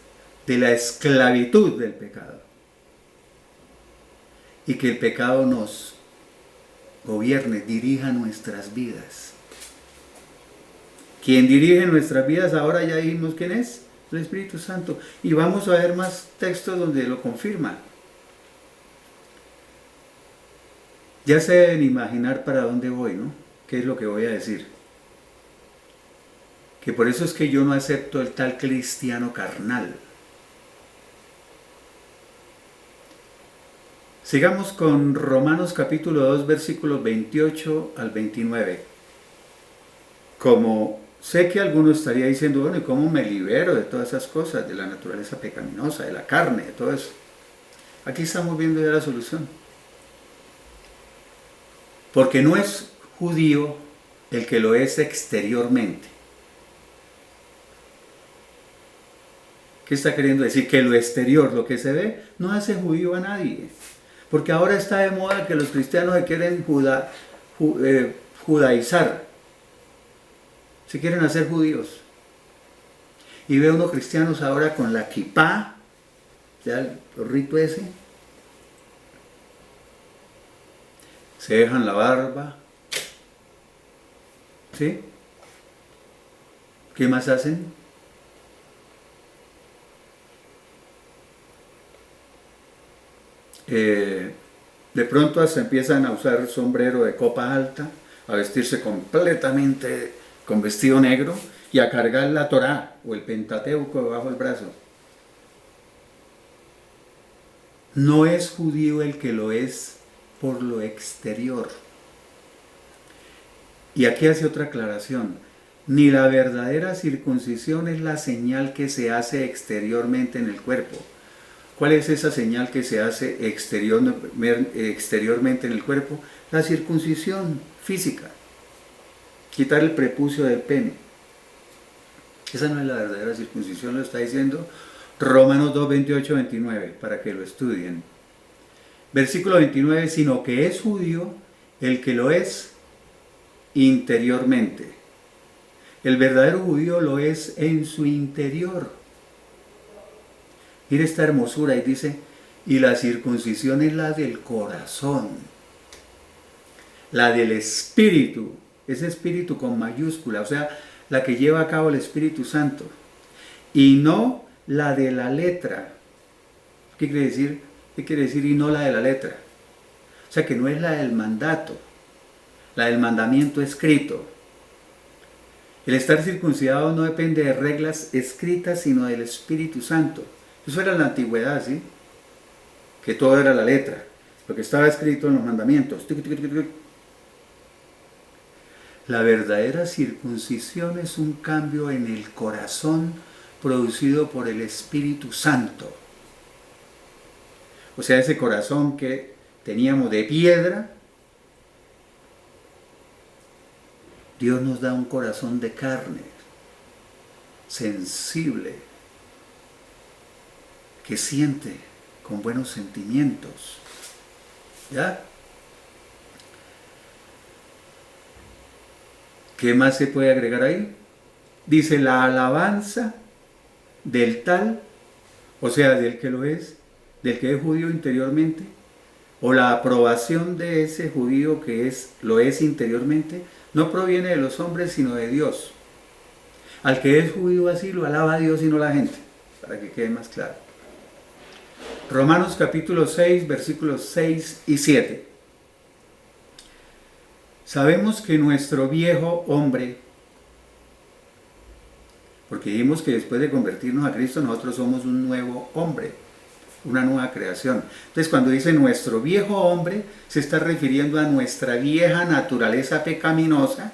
de la esclavitud del pecado. y que el pecado nos gobierne, dirija nuestras vidas. Quien dirige nuestras vidas, ahora ya dijimos quién es, el Espíritu Santo. Y vamos a ver más textos donde lo confirma. Ya se deben imaginar para dónde voy, ¿no? ¿Qué es lo que voy a decir? Que por eso es que yo no acepto el tal cristiano carnal. Sigamos con Romanos capítulo 2, versículos 28 al 29. Como sé que alguno estaría diciendo, bueno, ¿y cómo me libero de todas esas cosas, de la naturaleza pecaminosa, de la carne, de todo eso? Aquí estamos viendo ya la solución. Porque no es judío el que lo es exteriormente. ¿Qué está queriendo decir? Que lo exterior, lo que se ve, no hace judío a nadie. Porque ahora está de moda que los cristianos se quieren judaizar. Se quieren hacer judíos. Y veo unos cristianos ahora con la kipá, ya el rito ese. Se dejan la barba. ¿Sí? ¿Qué más hacen? De pronto hasta empiezan a usar sombrero de copa alta, a vestirse completamente con vestido negro y a cargar la Torá o el Pentateuco debajo del brazo. No es judío el que lo es por lo exterior. Y aquí hace otra aclaración. Ni la verdadera circuncisión es la señal que se hace exteriormente en el cuerpo. ¿Cuál es esa señal que se hace exteriormente en el cuerpo? La circuncisión física. Quitar el prepucio del pene. Esa no es la verdadera circuncisión, lo está diciendo Romanos 2, 28, 29, para que lo estudien. Versículo 29, sino que es judío el que lo es interiormente. El verdadero judío lo es en su interior. Mire esta hermosura y dice, y la circuncisión es la del corazón, la del espíritu, ese espíritu con mayúscula, o sea, la que lleva a cabo el Espíritu Santo, y no la de la letra. ¿Qué quiere decir? ¿Qué quiere decir y no la de la letra? O sea, que no es la del mandato, la del mandamiento escrito. El estar circuncidado no depende de reglas escritas, sino del Espíritu Santo. Eso era en la antigüedad, ¿sí? Que todo era la letra, lo que estaba escrito en los mandamientos. La verdadera circuncisión es un cambio en el corazón producido por el Espíritu Santo. O sea, ese corazón que teníamos de piedra, Dios nos da un corazón de carne, sensible, que siente con buenos sentimientos. ¿Ya? ¿Qué más se puede agregar ahí? Dice la alabanza del tal, o sea, del que lo es, del que es judío interiormente, o la aprobación de ese judío que lo es interiormente, no proviene de los hombres, sino de Dios. Al que es judío así lo alaba a Dios y no la gente, para que quede más claro. Romanos capítulo 6, versículos 6 y 7. Sabemos que nuestro viejo hombre, porque dijimos que después de convertirnos a Cristo nosotros somos un nuevo hombre, una nueva creación. Entonces cuando dice nuestro viejo hombre, se está refiriendo a nuestra vieja naturaleza pecaminosa,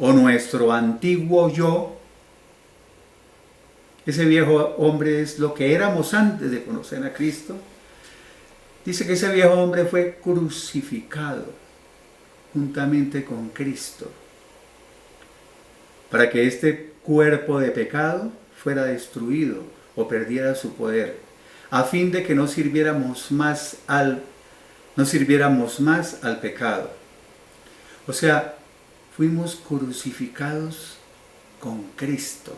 o nuestro antiguo yo. Ese viejo hombre es lo que éramos antes de conocer a Cristo. Dice que ese viejo hombre fue crucificado juntamente con Cristo, para que este cuerpo de pecado fuera destruido o perdiera su poder, a fin de que no sirviéramos más al pecado. O sea, fuimos crucificados con Cristo.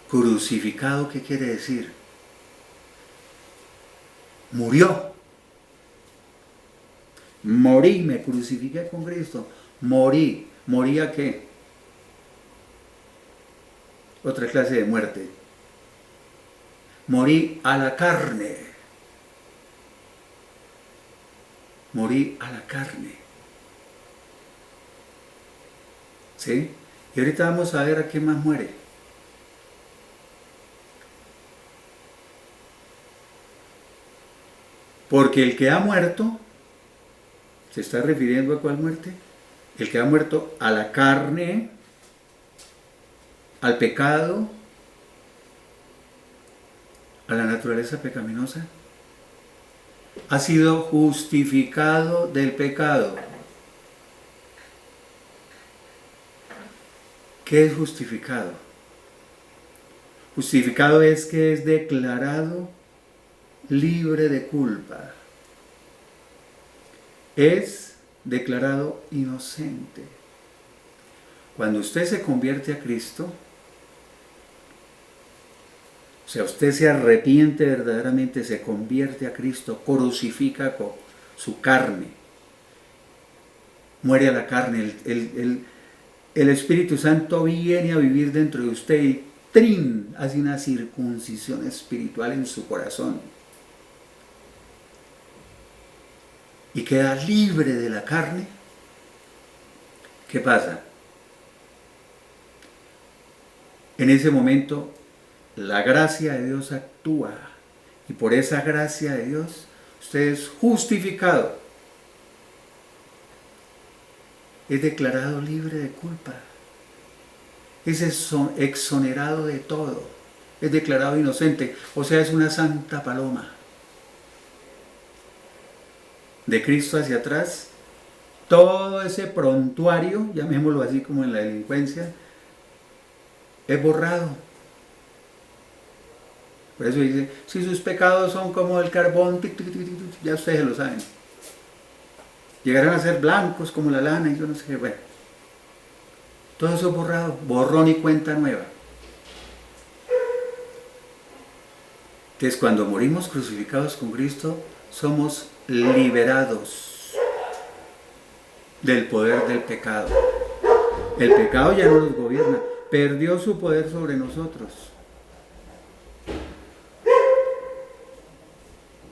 Crucificado, ¿qué quiere decir? Murió. Morí, me crucifiqué con Cristo. Morí. ¿Morí a qué? Otra clase de muerte. Morí a la carne. Morí a la carne. ¿Sí? Y ahorita vamos a ver a qué más muere. Porque el que ha muerto, ¿se está refiriendo a cuál muerte? El que ha muerto a la carne, al pecado, a la naturaleza pecaminosa, ha sido justificado del pecado. ¿Qué es justificado? Justificado es que es declarado libre de culpa. Es declarado inocente. Cuando usted se convierte a Cristo, o sea, usted se arrepiente verdaderamente, se convierte a Cristo, crucifica con su carne, muere a la carne, el Espíritu Santo viene a vivir dentro de usted y ¡trin! Hace una circuncisión espiritual en su corazón. Y queda libre de la carne. ¿Qué pasa? En ese momento la gracia de Dios actúa y por esa gracia de Dios usted es justificado, es declarado libre de culpa, es exonerado de todo, es declarado inocente, o sea, es una santa paloma. De Cristo hacia atrás, todo ese prontuario, llamémoslo así como en la delincuencia, es borrado. Por eso dice, si sus pecados son como el carbón, ya ustedes lo saben. Llegarán a ser blancos como la lana y yo no sé qué, bueno. Todo eso es borrado, borrón y cuenta nueva. Entonces cuando morimos crucificados con Cristo, somos liberados del poder del pecado. El pecado ya no nos gobierna, perdió su poder sobre nosotros.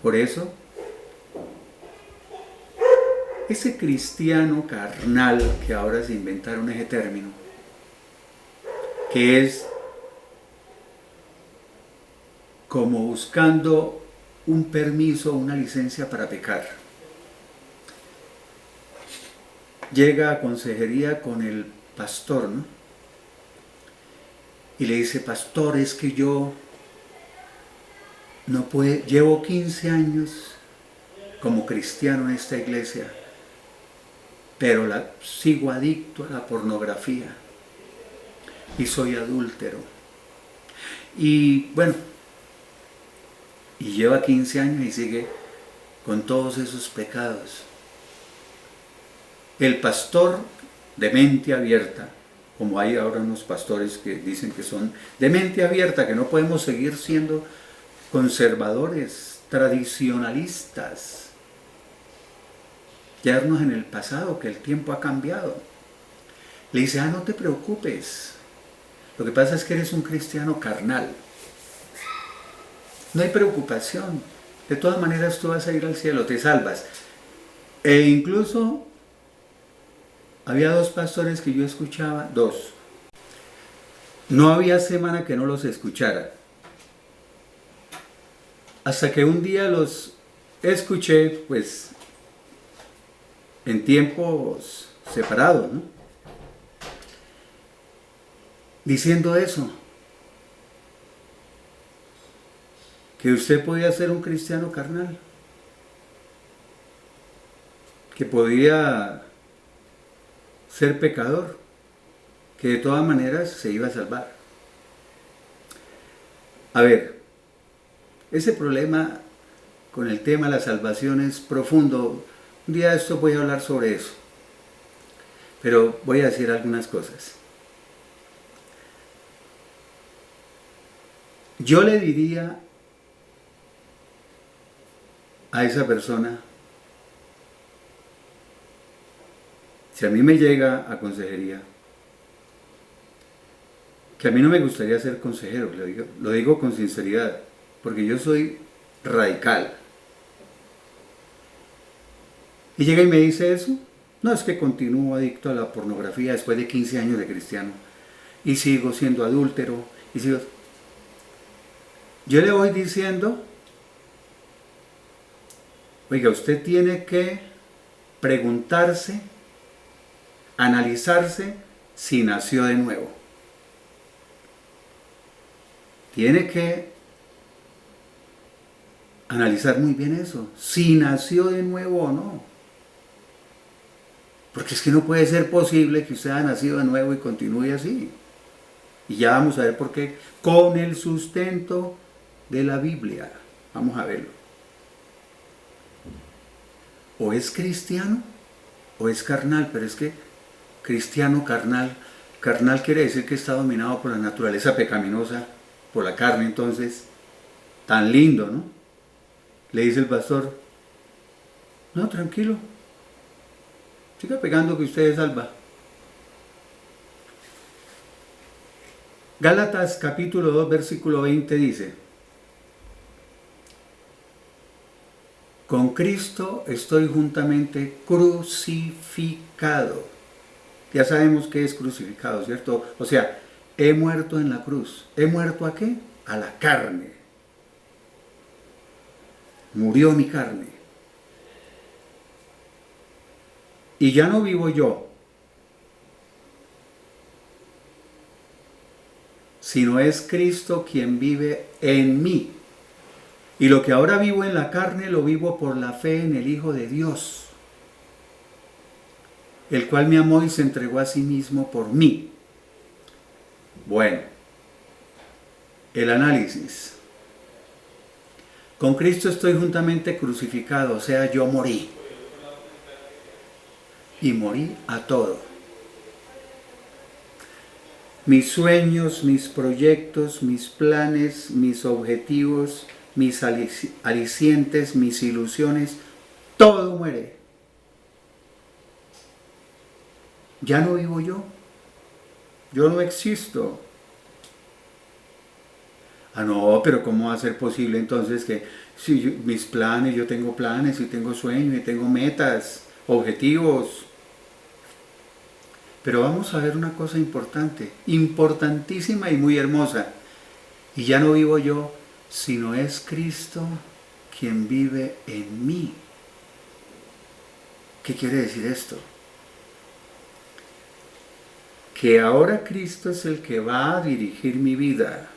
Por eso, ese cristiano carnal que ahora se inventaron ese término, que es como buscando un permiso, una licencia para pecar, llega a consejería con el pastor, ¿no? Y le dice, pastor, es que yo no puedo, llevo 15 años como cristiano en esta iglesia, pero sigo adicto a la pornografía y soy adúltero. Y bueno, y lleva 15 años y sigue con todos esos pecados. El pastor de mente abierta, como hay ahora unos pastores que dicen que son de mente abierta, que no podemos seguir siendo conservadores, tradicionalistas, quedarnos en el pasado, que el tiempo ha cambiado. Le dice, no te preocupes, lo que pasa es que eres un cristiano carnal. No hay preocupación, de todas maneras tú vas a ir al cielo, te salvas. E incluso había 2 pastores que yo escuchaba, 2. No había semana que no los escuchara. Hasta que un día los escuché, pues, en tiempos separados, ¿no? Diciendo eso, que usted podía ser un cristiano carnal, que podía ser pecador, que de todas maneras se iba a salvar. A ver, ese problema con el tema de la salvación es profundo. Un día de esto voy a hablar sobre eso, pero voy a decir algunas cosas. Yo le diría a esa persona, si a mí me llega a consejería, que a mí no me gustaría ser consejero, lo digo con sinceridad, porque yo soy radical. Y llega y me dice eso, no, es que continúo adicto a la pornografía después de 15 años de cristiano, y sigo siendo adúltero, y sigo... Yo le voy diciendo, oiga, usted tiene que preguntarse, analizarse si nació de nuevo. Tiene que analizar muy bien eso, si nació de nuevo o no. Porque es que no puede ser posible que usted haya nacido de nuevo y continúe así. Y ya vamos a ver por qué. Con el sustento de la Biblia. Vamos a verlo. O es cristiano o es carnal, pero es que cristiano, carnal quiere decir que está dominado por la naturaleza pecaminosa, por la carne. Entonces, tan lindo, ¿no? Le dice el pastor, no, tranquilo, siga pegando que usted es salva. Gálatas capítulo 2 versículo 20 dice, con Cristo estoy juntamente crucificado. Ya sabemos qué es crucificado, ¿cierto? O sea, he muerto en la cruz. ¿He muerto a qué? A la carne. Murió mi carne. Y ya no vivo yo, sino es Cristo quien vive en mí. Y lo que ahora vivo en la carne lo vivo por la fe en el Hijo de Dios, el cual me amó y se entregó a sí mismo por mí. Bueno, el análisis. Con Cristo estoy juntamente crucificado, o sea, yo morí. Y morí a todo. Mis sueños, mis proyectos, mis planes, mis objetivos, mis alicientes, mis ilusiones, todo muere. Ya no vivo yo. Yo no existo. Ah, no, pero ¿cómo va a ser posible entonces que si mis planes, yo tengo planes y tengo sueños y tengo metas, objetivos? Pero vamos a ver una cosa importante, importantísima y muy hermosa. Y ya no vivo yo, sino es Cristo quien vive en mí. ¿Qué quiere decir esto? Que ahora Cristo es el que va a dirigir mi vida.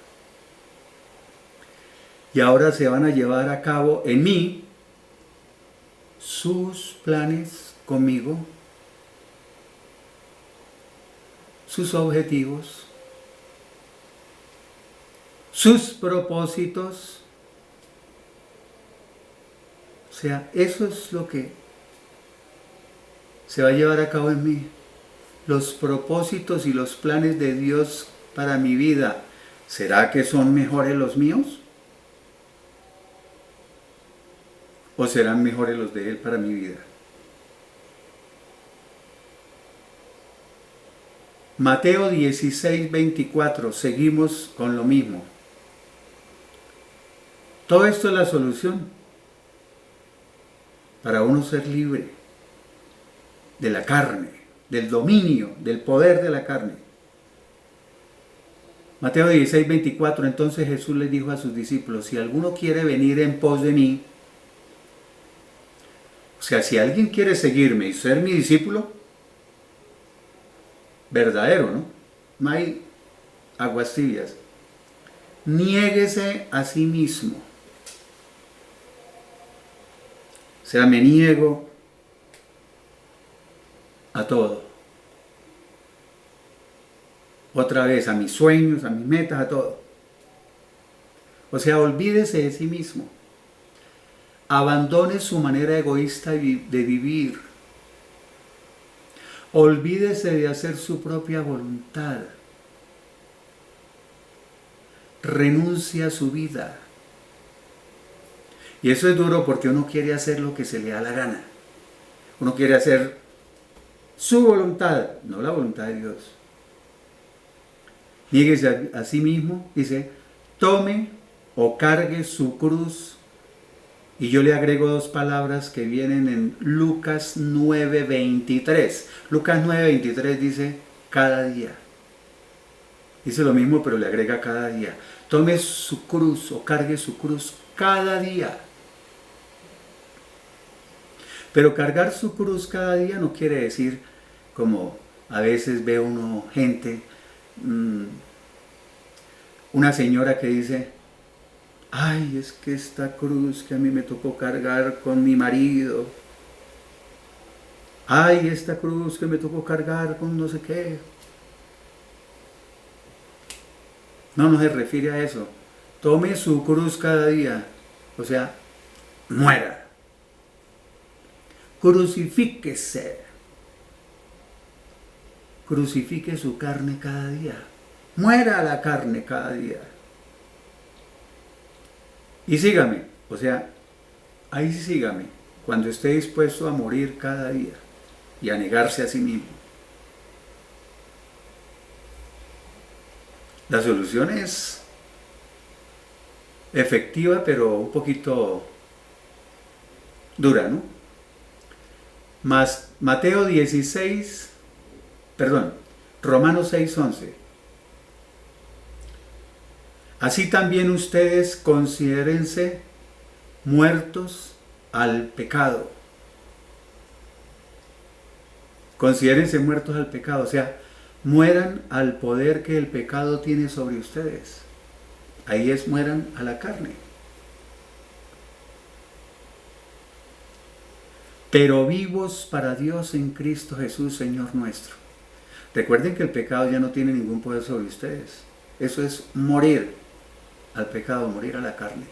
Y ahora se van a llevar a cabo en mí sus planes conmigo, sus objetivos, sus propósitos. O sea, eso es lo que se va a llevar a cabo en mí. Los propósitos y los planes de Dios para mi vida. ¿Será que son mejores los míos? ¿O serán mejores los de Él para mi vida? Mateo 16, 24, seguimos con lo mismo. Todo esto es la solución para uno ser libre de la carne, del dominio, del poder de la carne. Mateo 16, 24, entonces Jesús les dijo a sus discípulos, si alguno quiere venir en pos de mí, o sea, si alguien quiere seguirme y ser mi discípulo, verdadero, ¿no? No hay aguas tibias. Niéguese a sí mismo. O sea, me niego a todo. Otra vez, a mis sueños, a mis metas, a todo. O sea, olvídese de sí mismo. Abandone su manera egoísta de vivir. Olvídese de hacer su propia voluntad. Renuncie a su vida. Y eso es duro porque uno quiere hacer lo que se le da la gana. Uno quiere hacer su voluntad, no la voluntad de Dios. Niéguese a sí mismo, dice, tome o cargue su cruz. Y yo le agrego dos palabras que vienen en Lucas 9:23. Lucas 9:23 dice, cada día. Dice lo mismo, pero le agrega cada día. Tome su cruz o cargue su cruz cada día. Pero cargar su cruz cada día no quiere decir, como a veces ve uno gente, una señora que dice, ay, es que esta cruz que a mí me tocó cargar con mi marido, ay, esta cruz que me tocó cargar con no sé qué. No, no se refiere a eso. Tome su cruz cada día, o sea, muera. Crucifíquese. Crucifique su carne cada día. Muera la carne cada día. Y sígame, o sea, ahí sí sígame, cuando esté dispuesto a morir cada día y a negarse a sí mismo. La solución es efectiva, pero un poquito dura, ¿no? Más Mateo 16, perdón, Romanos 6:11. Así también ustedes considérense muertos al pecado. Considérense muertos al pecado, o sea, mueran al poder que el pecado tiene sobre ustedes. Ahí es, mueran a la carne. Pero vivos para Dios en Cristo Jesús, Señor nuestro. Recuerden que el pecado ya no tiene ningún poder sobre ustedes. Eso es morir al pecado, morir a la carne.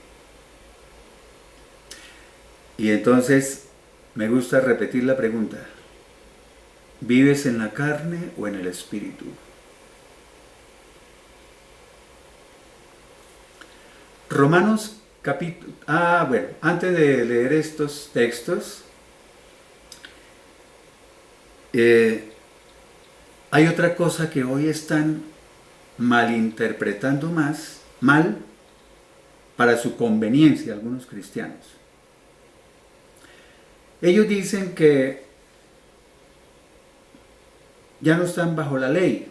Y entonces me gusta repetir la pregunta: ¿vives en la carne o en el espíritu? Romanos capítulo... bueno, antes de leer estos textos, hay otra cosa que hoy están malinterpretando mal para su conveniencia algunos cristianos. Ellos dicen que ya no están bajo la ley,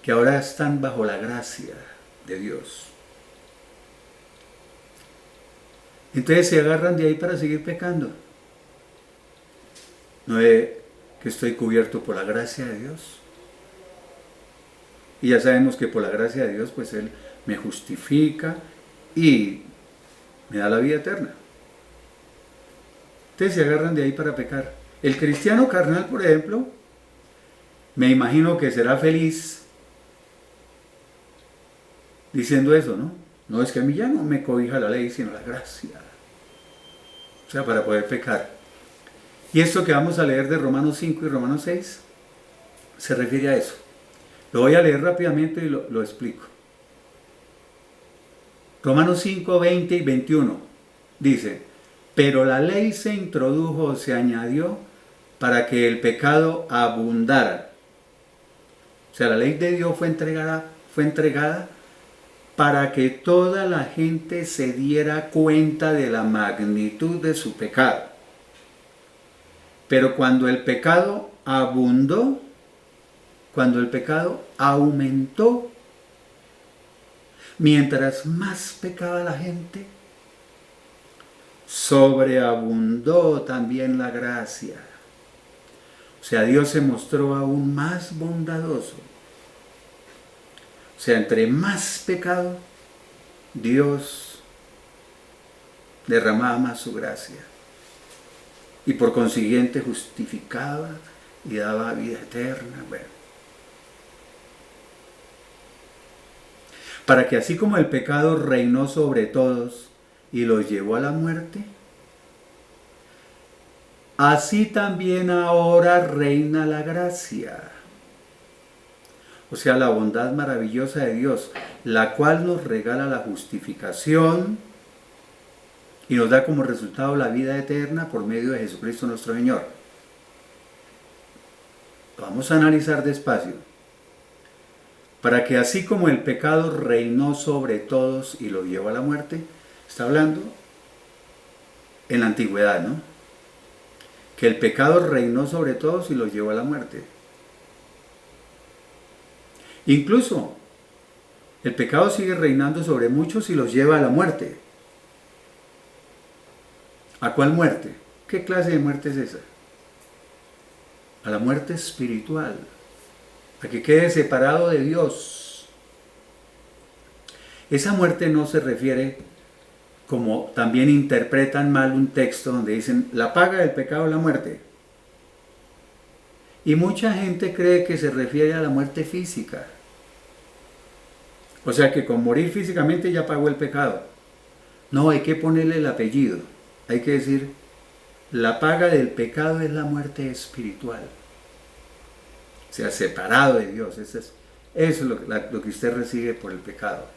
que ahora están bajo la gracia de Dios. Entonces se agarran de ahí para seguir pecando. No es que estoy cubierto por la gracia de Dios. Y ya sabemos que por la gracia de Dios, pues Él me justifica y me da la vida eterna. Entonces se agarran de ahí para pecar. El cristiano carnal, por ejemplo, me imagino que será feliz diciendo eso, ¿no? No, es que a mí ya no me cobija la ley, sino la gracia. O sea, para poder pecar. Y esto que vamos a leer de Romanos 5 y Romanos 6 se refiere a eso. Lo voy a leer rápidamente y lo explico. Romanos 5, 20 y 21 dice: pero la ley se introdujo o se añadió para que el pecado abundara. O sea, la ley de Dios fue entregada para que toda la gente se diera cuenta de la magnitud de su pecado. Pero cuando el pecado abundó, cuando el pecado aumentó, mientras más pecaba la gente, sobreabundó también la gracia. O sea, Dios se mostró aún más bondadoso. O sea, entre más pecado, Dios derramaba más su gracia. Y por consiguiente justificaba y daba vida eterna. Bueno. Para que así como el pecado reinó sobre todos y los llevó a la muerte, así también ahora reina la gracia. O sea, la bondad maravillosa de Dios, la cual nos regala la justificación y nos da como resultado la vida eterna por medio de Jesucristo nuestro Señor. Vamos a analizar despacio. Para que así como el pecado reinó sobre todos y los llevó a la muerte, está hablando en la antigüedad, ¿no? Que el pecado reinó sobre todos y los llevó a la muerte. Incluso el pecado sigue reinando sobre muchos y los lleva a la muerte. ¿A cuál muerte? ¿Qué clase de muerte es esa? A la muerte espiritual, a que quede separado de Dios. Esa muerte no se refiere, como también interpretan mal un texto donde dicen, la paga del pecado es la muerte. Y mucha gente cree que se refiere a la muerte física. O sea que con morir físicamente ya pagó el pecado. No, hay que ponerle el apellido. Hay que decir, la paga del pecado es la muerte espiritual. O sea, separado de Dios. Eso es lo que usted recibe por el pecado.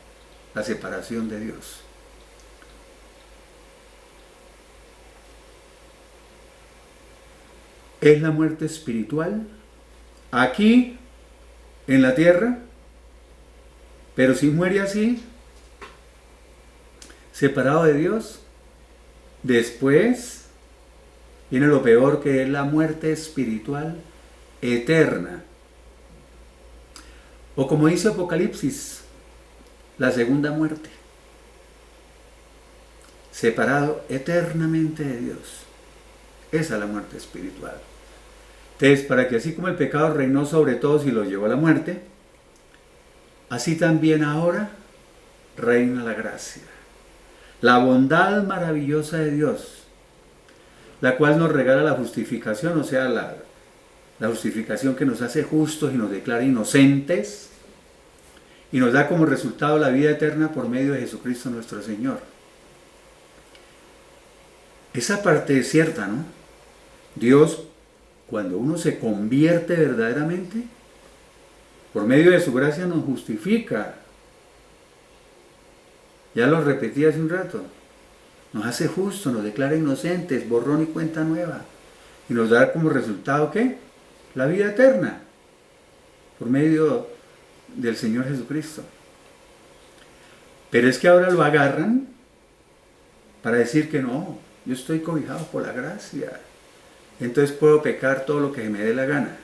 La separación de Dios. Es la muerte espiritual aquí en la tierra, pero si muere así, separado de Dios, después viene lo peor, que es la muerte espiritual eterna. O como dice Apocalipsis, la segunda muerte. Separado eternamente de Dios. Esa es la muerte espiritual. Entonces, para que así como el pecado reinó sobre todos y los llevó a la muerte, así también ahora reina la gracia. La bondad maravillosa de Dios, la cual nos regala la justificación, o sea, la justificación que nos hace justos y nos declara inocentes, y nos da como resultado la vida eterna por medio de Jesucristo nuestro Señor. Esa parte es cierta, ¿no? Dios, cuando uno se convierte verdaderamente, por medio de su gracia nos justifica. Ya lo repetí hace un rato. Nos hace justos, nos declara inocentes, borrón y cuenta nueva. Y nos da como resultado, ¿qué? La vida eterna, por medio del Señor Jesucristo. Pero es que ahora lo agarran para decir que no, yo estoy cobijado por la gracia. Entonces puedo pecar todo lo que me dé la gana.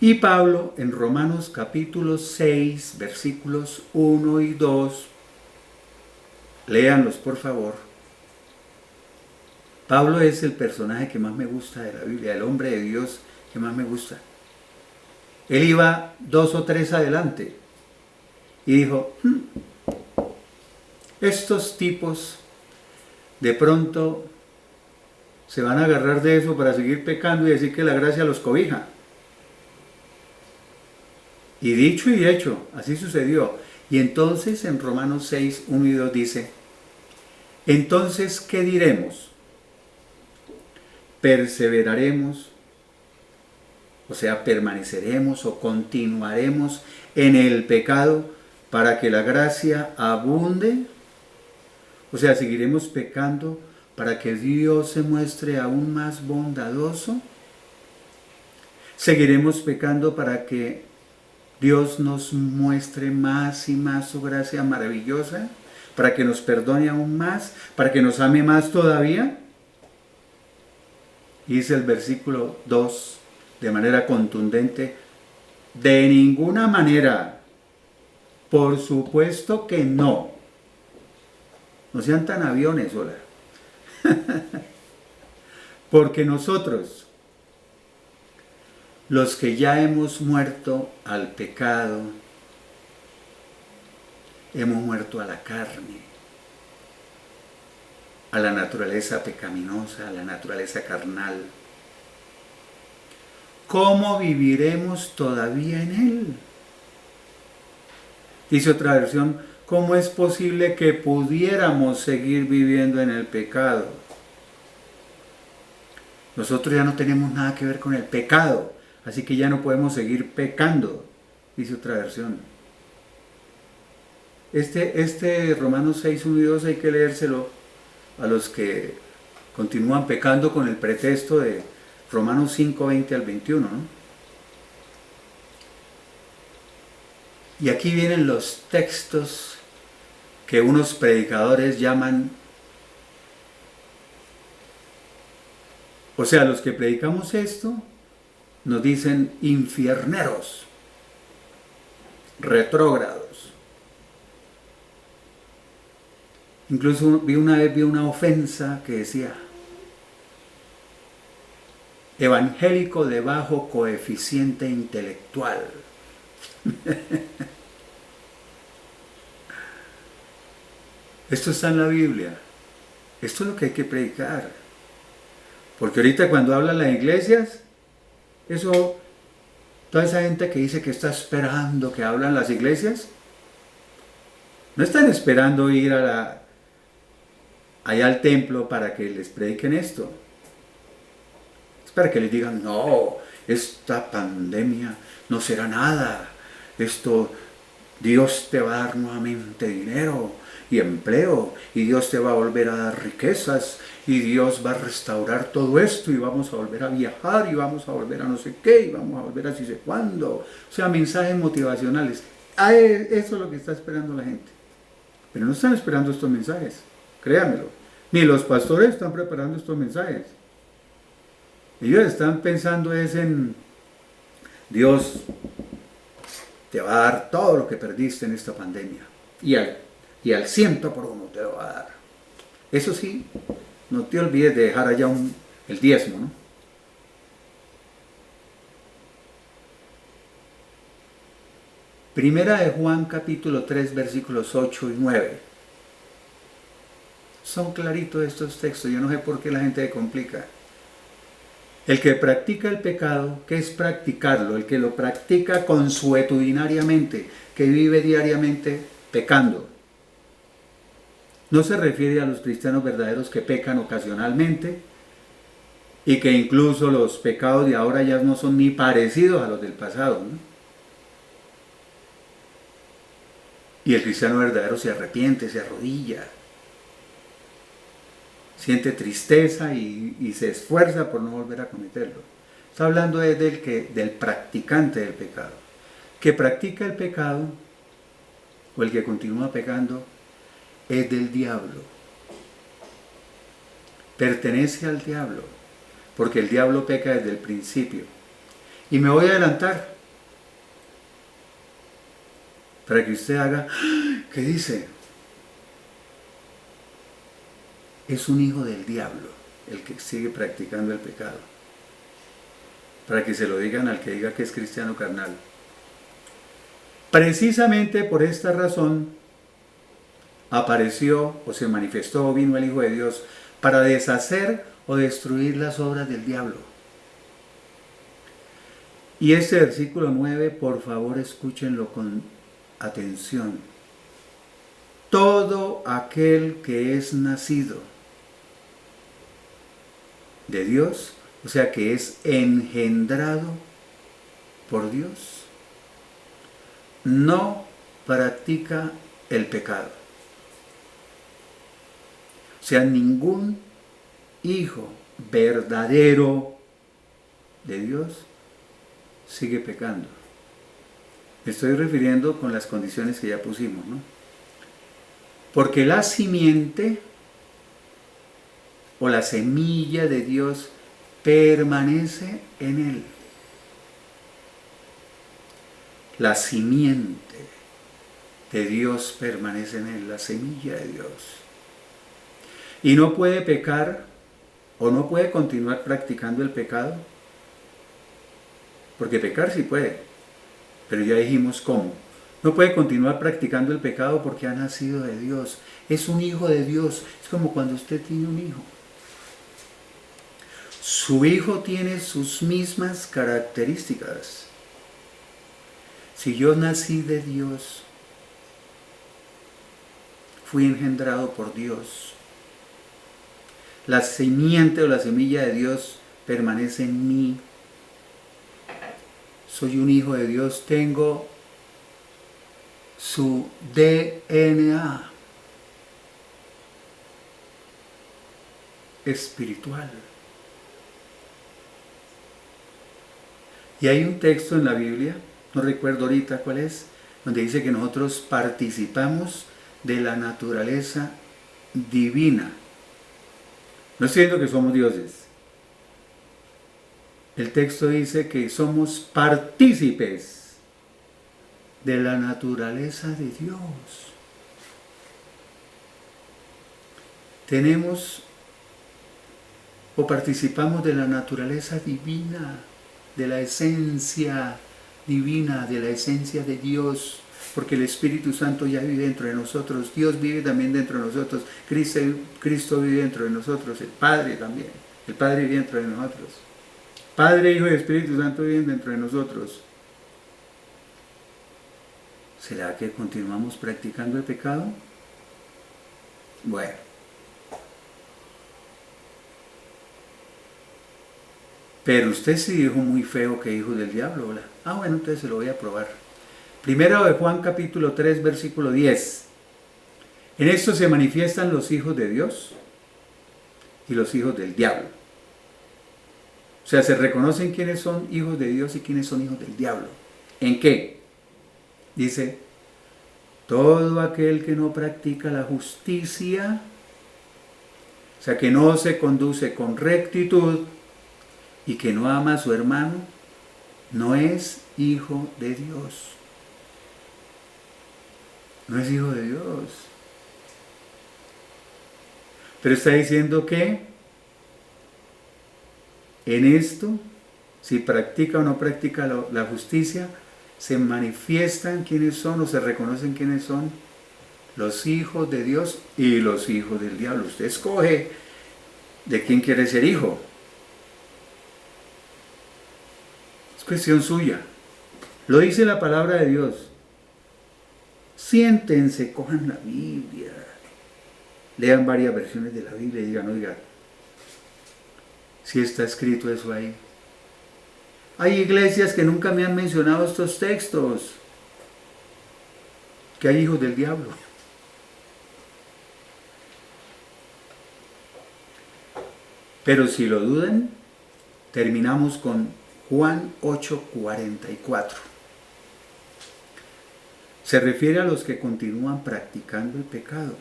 Y Pablo en Romanos capítulo 6, versículos 1 y 2, léanlos por favor. Pablo es el personaje que más me gusta de la Biblia, el hombre de Dios que más me gusta. Él iba 2 o 3 adelante y dijo, estos tipos de pronto se van a agarrar de eso para seguir pecando y decir que la gracia los cobija. Y dicho y hecho, así sucedió. Y entonces en Romanos 6, 1 y 2 dice, entonces, ¿qué diremos? ¿Perseveraremos? O sea, permaneceremos o continuaremos en el pecado para que la gracia abunde. O sea, seguiremos pecando para que Dios se muestre aún más bondadoso. Seguiremos pecando para que Dios nos muestre más y más su gracia maravillosa, para que nos perdone aún más, para que nos ame más todavía. Y dice el versículo 2 de manera contundente, de ninguna manera, por supuesto que no. No sean tan aviones, hola. Porque nosotros, los que ya hemos muerto al pecado, hemos muerto a la carne, a la naturaleza pecaminosa, a la naturaleza carnal. ¿Cómo viviremos todavía en él? Dice otra versión, ¿cómo es posible que pudiéramos seguir viviendo en el pecado? Nosotros ya no tenemos nada que ver con el pecado, así que ya no podemos seguir pecando, dice otra versión. Este Romanos 6, 1 y 2 hay que leérselo a los que continúan pecando con el pretexto de Romanos 5, 20 al 21, ¿no? Y aquí vienen los textos que unos predicadores llaman, o sea, los que predicamos esto, nos dicen infierneros, retrógrados. Incluso una vez vi una ofensa que decía, evangélico de bajo coeficiente intelectual. Esto está en la Biblia. Esto es lo que hay que predicar. Porque ahorita cuando hablan las iglesias, eso, toda esa gente que dice que está esperando que hablan las iglesias, no están esperando ir allá al templo para que les prediquen esto. Es para que les digan, no, esta pandemia no será nada. Esto, Dios te va a dar nuevamente dinero y empleo, y Dios te va a volver a dar riquezas, y Dios va a restaurar todo esto, y vamos a volver a viajar, y vamos a volver a no sé qué, y vamos a volver a si sé cuándo. O sea, mensajes motivacionales. Eso es lo que está esperando la gente. Pero no están esperando estos mensajes, créanmelo. Ni los pastores están preparando estos mensajes. Ellos están pensando es en Dios te va a dar todo lo que perdiste en esta pandemia. Y al 100% te lo va a dar. Eso sí, no te olvides de dejar allá el diezmo, ¿no? Primera de Juan capítulo 3 versículos 8 y 9. Son claritos estos textos, yo no sé por qué la gente se complica. El que practica el pecado, ¿qué es practicarlo? El que lo practica consuetudinariamente, que vive diariamente pecando. No se refiere a los cristianos verdaderos que pecan ocasionalmente y que incluso los pecados de ahora ya no son ni parecidos a los del pasado, ¿no? Y el cristiano verdadero se arrepiente, se arrodilla, siente tristeza y se esfuerza por no volver a cometerlo. Está hablando del practicante del pecado. Que practica el pecado o el que continúa pecando es del diablo. Pertenece al diablo, porque el diablo peca desde el principio. Y me voy a adelantar para que usted haga, ¿qué dice? Es un hijo del diablo el que sigue practicando el pecado. Para que se lo digan al que diga que es cristiano carnal. Precisamente por esta razón apareció o se manifestó o vino el Hijo de Dios para deshacer o destruir las obras del diablo. Y este versículo 9, por favor escúchenlo con atención. Todo aquel que es nacido de Dios, o sea que es engendrado por Dios, no practica el pecado. O sea, ningún hijo verdadero de Dios sigue pecando. Me estoy refiriendo con las condiciones que ya pusimos, ¿no? Porque la simiente o la semilla de Dios permanece en él. La simiente de Dios permanece en él, la semilla de Dios. Y no puede pecar o no puede continuar practicando el pecado, porque pecar sí puede, pero ya dijimos cómo. No puede continuar practicando el pecado porque ha nacido de Dios. Es un hijo de Dios. Es como cuando usted tiene un hijo. Su hijo tiene sus mismas características. Si yo nací de Dios, fui engendrado por Dios, la simiente o la semilla de Dios permanece en mí. Soy un hijo de Dios, tengo su DNA espiritual. Y hay un texto en la Biblia, no recuerdo ahorita cuál es, donde dice que nosotros participamos de la naturaleza divina. No estoy diciendo que somos dioses. El texto dice que somos partícipes de la naturaleza de Dios. Tenemos o participamos de la naturaleza divina, de la esencia divina, de la esencia de Dios, porque el Espíritu Santo ya vive dentro de nosotros, Dios vive también dentro de nosotros, Cristo vive dentro de nosotros, el Padre también, el Padre vive dentro de nosotros. Padre, Hijo y Espíritu Santo viven dentro de nosotros. ¿Será que continuamos practicando el pecado? Bueno. Pero usted sí dijo muy feo que hijo del diablo, ¿verdad? Bueno, entonces se lo voy a probar. Primero de Juan capítulo 3, versículo 10. En esto se manifiestan los hijos de Dios y los hijos del diablo. O sea, se reconocen quiénes son hijos de Dios y quiénes son hijos del diablo. ¿En qué? Dice, todo aquel que no practica la justicia, o sea, que no se conduce con rectitud y que no ama a su hermano, no es hijo de Dios. No es hijo de Dios. Pero está diciendo que en esto, si practica o no practica la justicia, se manifiestan quiénes son o se reconocen quiénes son los hijos de Dios y los hijos del diablo. Usted escoge de quién quiere ser hijo. Es cuestión suya. Lo dice la palabra de Dios. Siéntense, cojan la Biblia, lean varias versiones de la Biblia y digan, oiga, si está escrito eso ahí. Hay iglesias que nunca me han mencionado estos textos, que hay hijos del diablo. Pero si lo dudan, terminamos con Juan 8:44. Se refiere a los que continúan practicando el pecado,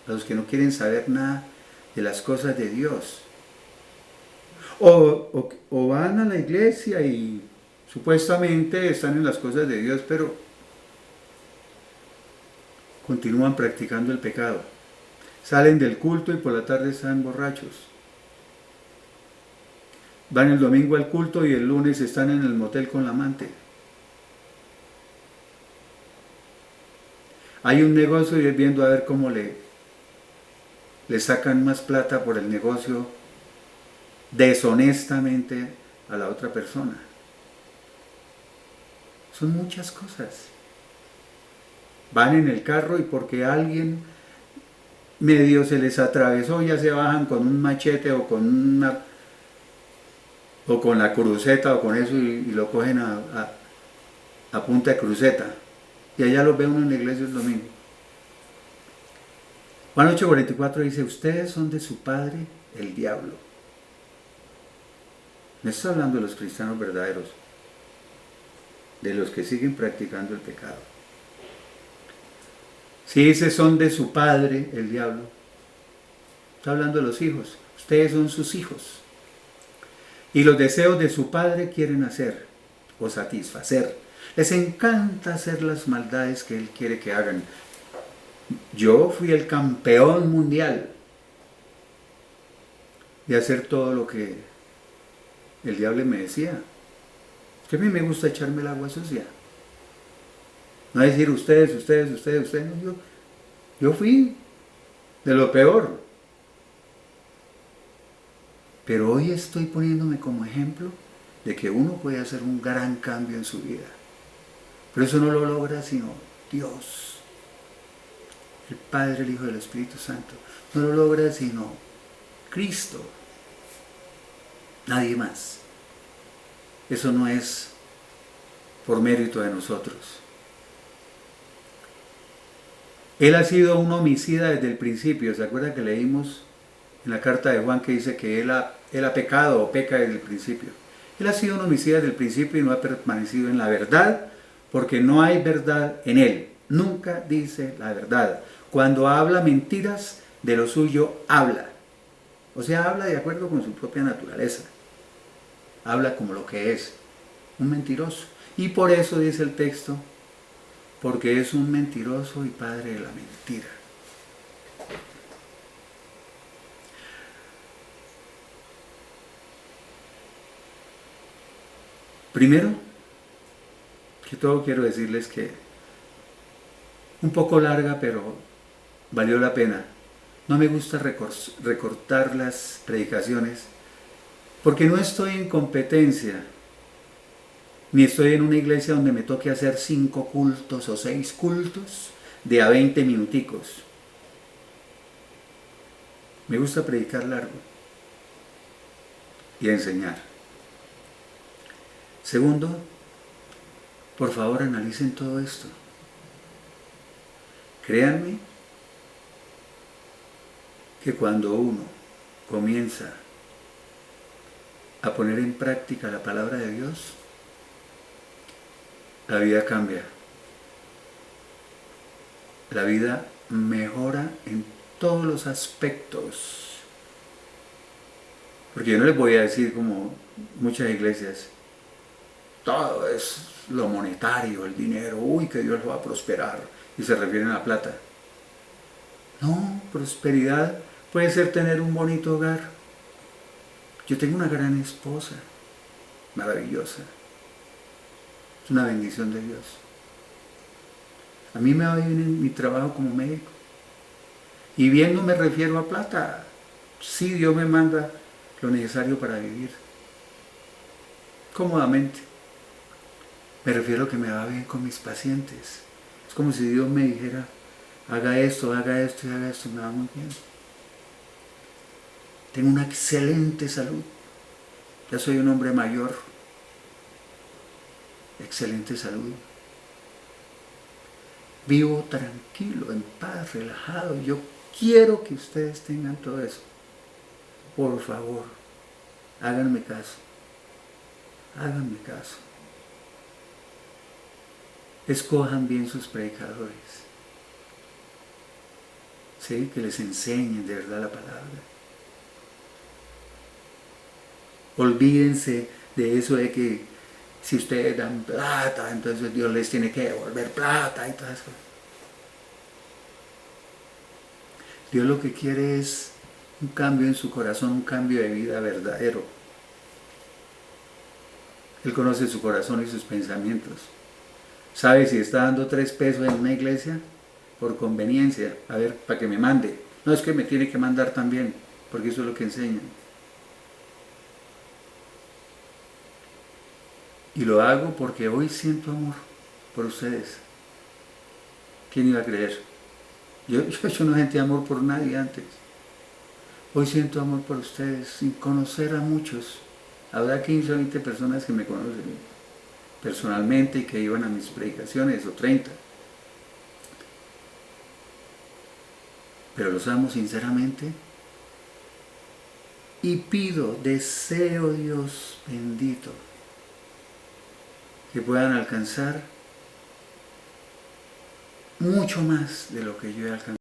a los que no quieren saber nada de las cosas de Dios. O van a la iglesia y supuestamente están en las cosas de Dios, pero continúan practicando el pecado. Salen del culto y por la tarde están borrachos. Van el domingo al culto y el lunes están en el motel con la amante. Hay un negocio y es viendo a ver cómo le sacan más plata por el negocio deshonestamente a la otra persona. Son muchas cosas. Van en el carro y porque alguien medio se les atravesó, ya se bajan con un machete o con la cruceta o con eso y lo cogen a punta de cruceta. Y allá los ve uno en la iglesia el domingo. Juan 8:44 dice, ustedes son de su padre el diablo. No está hablando de los cristianos verdaderos, de los que siguen practicando el pecado. Si dice son de su padre el diablo, está hablando de los hijos. Ustedes son sus hijos. Y los deseos de su padre quieren hacer o satisfacer. Les encanta hacer las maldades que él quiere que hagan. Yo fui el campeón mundial de hacer todo lo que el diablo me decía. Es que a mí me gusta echarme el agua sucia. No decir ustedes. No, yo fui de lo peor. Pero hoy estoy poniéndome como ejemplo de que uno puede hacer un gran cambio en su vida. Pero eso no lo logra sino Dios, el Padre, el Hijo y el Espíritu Santo. No lo logra sino Cristo. Nadie más. Eso no es por mérito de nosotros. Él ha sido un homicida desde el principio. ¿Se acuerda que leímos en la carta de Juan que dice que él ha pecado o peca desde el principio? Él ha sido un homicida desde el principio y no ha permanecido en la verdad porque no hay verdad en él. Nunca dice la verdad. Cuando habla mentiras, de lo suyo habla. O sea, habla de acuerdo con su propia naturaleza. Habla como lo que es, un mentiroso. Y por eso dice el texto, porque es un mentiroso y padre de la mentira. Primero, que todo quiero decirles que un poco larga, pero valió la pena. No me gusta recortar las predicaciones porque no estoy en competencia, ni estoy en una iglesia donde me toque hacer 5 cultos o 6 cultos de a 20 minuticos. Me gusta predicar largo y enseñar. Segundo, por favor analicen todo esto. Créanme que cuando uno comienza a poner en práctica la palabra de Dios, la vida cambia. La vida mejora en todos los aspectos. Porque yo no les voy a decir como muchas iglesias, todo es lo monetario, el dinero, uy, que Dios lo va a prosperar, y se refieren a la plata. No, prosperidad puede ser tener un bonito hogar. Yo tengo una gran esposa, maravillosa. Es una bendición de Dios. A mí me va bien en mi trabajo como médico. Y bien no me refiero a plata. Sí, Dios me manda lo necesario para vivir cómodamente. Me refiero a que me va bien con mis pacientes. Es como si Dios me dijera, haga esto y haga esto, me va muy bien. Tengo una excelente salud. Ya soy un hombre mayor. Excelente salud. Vivo tranquilo, en paz, relajado. Yo quiero que ustedes tengan todo eso. Por favor, háganme caso. Háganme caso. Escojan bien sus predicadores. ¿Sí? Que les enseñen de verdad la palabra. Olvídense de eso de que si ustedes dan plata, entonces Dios les tiene que devolver plata y todo eso. Dios lo que quiere es un cambio en su corazón, un cambio de vida verdadero. Él conoce su corazón y sus pensamientos. ¿Sabe si está dando 3 pesos en una iglesia? Por conveniencia, a ver, para que me mande. No, es que me tiene que mandar también, porque eso es lo que enseñan. Y lo hago porque hoy siento amor por ustedes. ¿Quién iba a creer? Yo no sentí amor por nadie antes. Hoy siento amor por ustedes, sin conocer a muchos. Habrá 15 o 20 personas que me conocen personalmente y que iban a mis predicaciones, o 30. Pero los amo sinceramente y pido, deseo, Dios bendito, que puedan alcanzar mucho más de lo que yo he alcanzado.